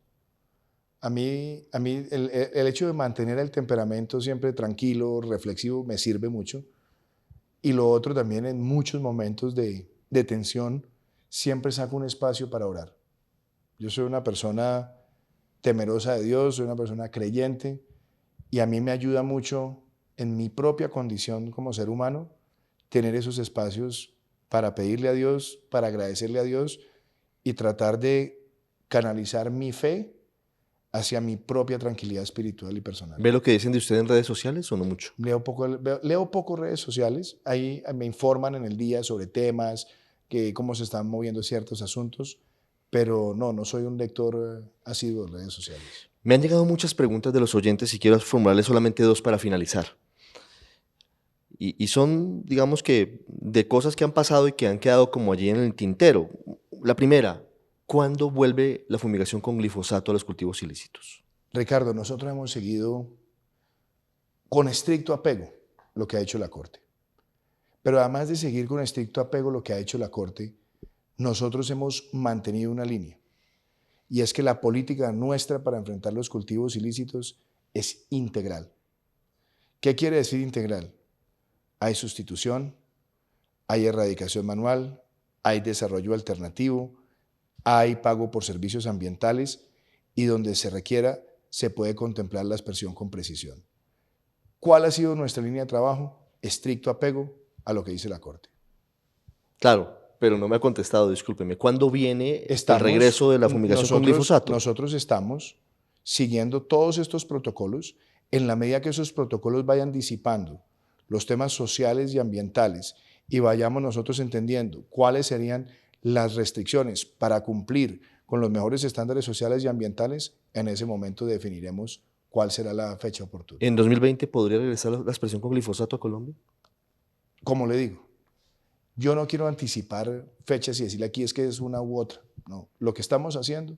A mí el hecho de mantener el temperamento siempre tranquilo, reflexivo, me sirve mucho. Y lo otro también, en muchos momentos de tensión, siempre saco un espacio para orar. Yo soy una persona temerosa de Dios, soy una persona creyente, y a mí me ayuda mucho en mi propia condición como ser humano tener esos espacios para pedirle a Dios, para agradecerle a Dios y tratar de canalizar mi fe hacia mi propia tranquilidad espiritual y personal. ¿Ve lo que dicen de usted en redes sociales o no mucho? Leo poco redes sociales, ahí me informan en el día sobre temas, cómo se están moviendo ciertos asuntos, pero no soy un lector asiduo de redes sociales. Me han llegado muchas preguntas de los oyentes y quiero formularles solamente dos para finalizar. Y son, digamos que, de cosas que han pasado y que han quedado como allí en el tintero. La primera, ¿cuándo vuelve la fumigación con glifosato a los cultivos ilícitos? Ricardo, nosotros hemos seguido con estricto apego lo que ha hecho la Corte. Pero además de seguir con estricto apego lo que ha hecho la Corte, nosotros hemos mantenido una línea. Y es que la política nuestra para enfrentar los cultivos ilícitos es integral. ¿Qué quiere decir integral? Hay sustitución, hay erradicación manual, hay desarrollo alternativo, hay pago por servicios ambientales y donde se requiera se puede contemplar la aspersión con precisión. ¿Cuál ha sido nuestra línea de trabajo? Estricto apego a lo que dice la Corte. Claro, pero no me ha contestado, discúlpeme. ¿Cuándo viene el regreso de la fumigación con glifosato? Nosotros estamos siguiendo todos estos protocolos en la medida que esos protocolos vayan disipando los temas sociales y ambientales y vayamos nosotros entendiendo cuáles serían las restricciones para cumplir con los mejores estándares sociales y ambientales, en ese momento definiremos cuál será la fecha oportuna. ¿En 2020 podría regresar la expresión con glifosato a Colombia? Como le digo, yo no quiero anticipar fechas y decirle aquí es que es una u otra. No, lo que estamos haciendo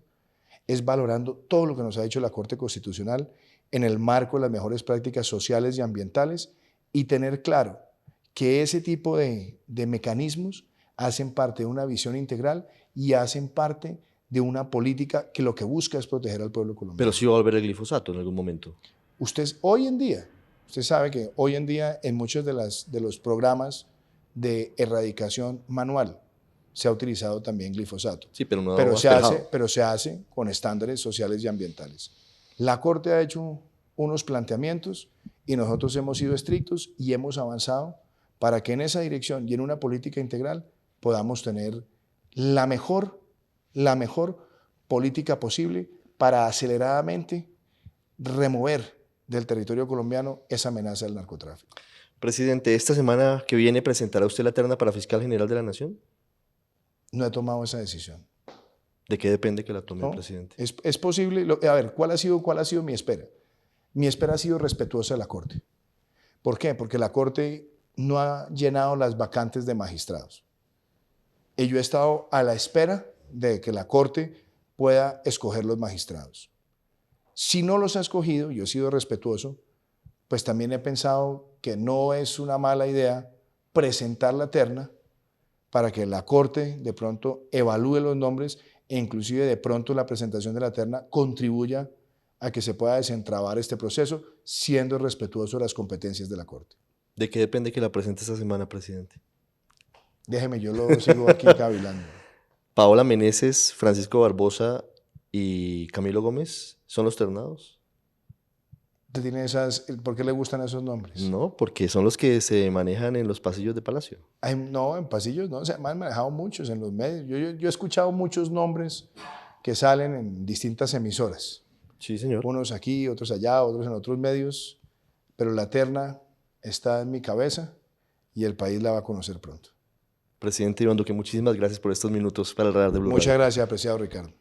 es valorando todo lo que nos ha dicho la Corte Constitucional en el marco de las mejores prácticas sociales y ambientales y tener claro que ese tipo de mecanismos hacen parte de una visión integral y hacen parte de una política que lo que busca es proteger al pueblo colombiano. Pero sí va a volver el glifosato en algún momento. Usted sabe que hoy en día en muchos de los programas de erradicación manual se ha utilizado también glifosato. Sí, pero no pero se hace con estándares sociales y ambientales. La Corte ha hecho unos planteamientos y nosotros hemos sido estrictos y hemos avanzado para que en esa dirección y en una política integral podamos tener la mejor política posible para aceleradamente remover del territorio colombiano esa amenaza del narcotráfico. Presidente, ¿esta semana que viene presentará usted la terna para fiscal general de la Nación? No he tomado esa decisión. ¿De qué depende que la tome, ¿No? presidente? Es posible. A ver, ¿cuál ha sido mi espera? Mi espera ha sido respetuosa de la Corte. ¿Por qué? Porque la Corte no ha llenado las vacantes de magistrados. Y yo he estado a la espera de que la Corte pueda escoger los magistrados. Si no los ha escogido, yo he sido respetuoso, pues también he pensado que no es una mala idea presentar la terna para que la Corte de pronto evalúe los nombres e inclusive de pronto la presentación de la terna contribuya a que se pueda desentrabar este proceso, siendo respetuoso de las competencias de la Corte. ¿De qué depende que la presente esta semana, presidente? Déjeme, yo lo sigo aquí cavilando. Paola Meneses, Francisco Barbosa y Camilo Gómez son los ternados. ¿Por qué le gustan esos nombres? No, porque son los que se manejan en los pasillos de Palacio. No, en pasillos no, se me han manejado muchos en los medios. Yo he escuchado muchos nombres que salen en distintas emisoras. Sí, señor. Unos aquí, otros allá, otros en otros medios, pero la terna está en mi cabeza y el país la va a conocer pronto. Presidente Iván Duque, muchísimas gracias por estos minutos para el Radar de Blue Radio. Muchas gracias, apreciado Ricardo.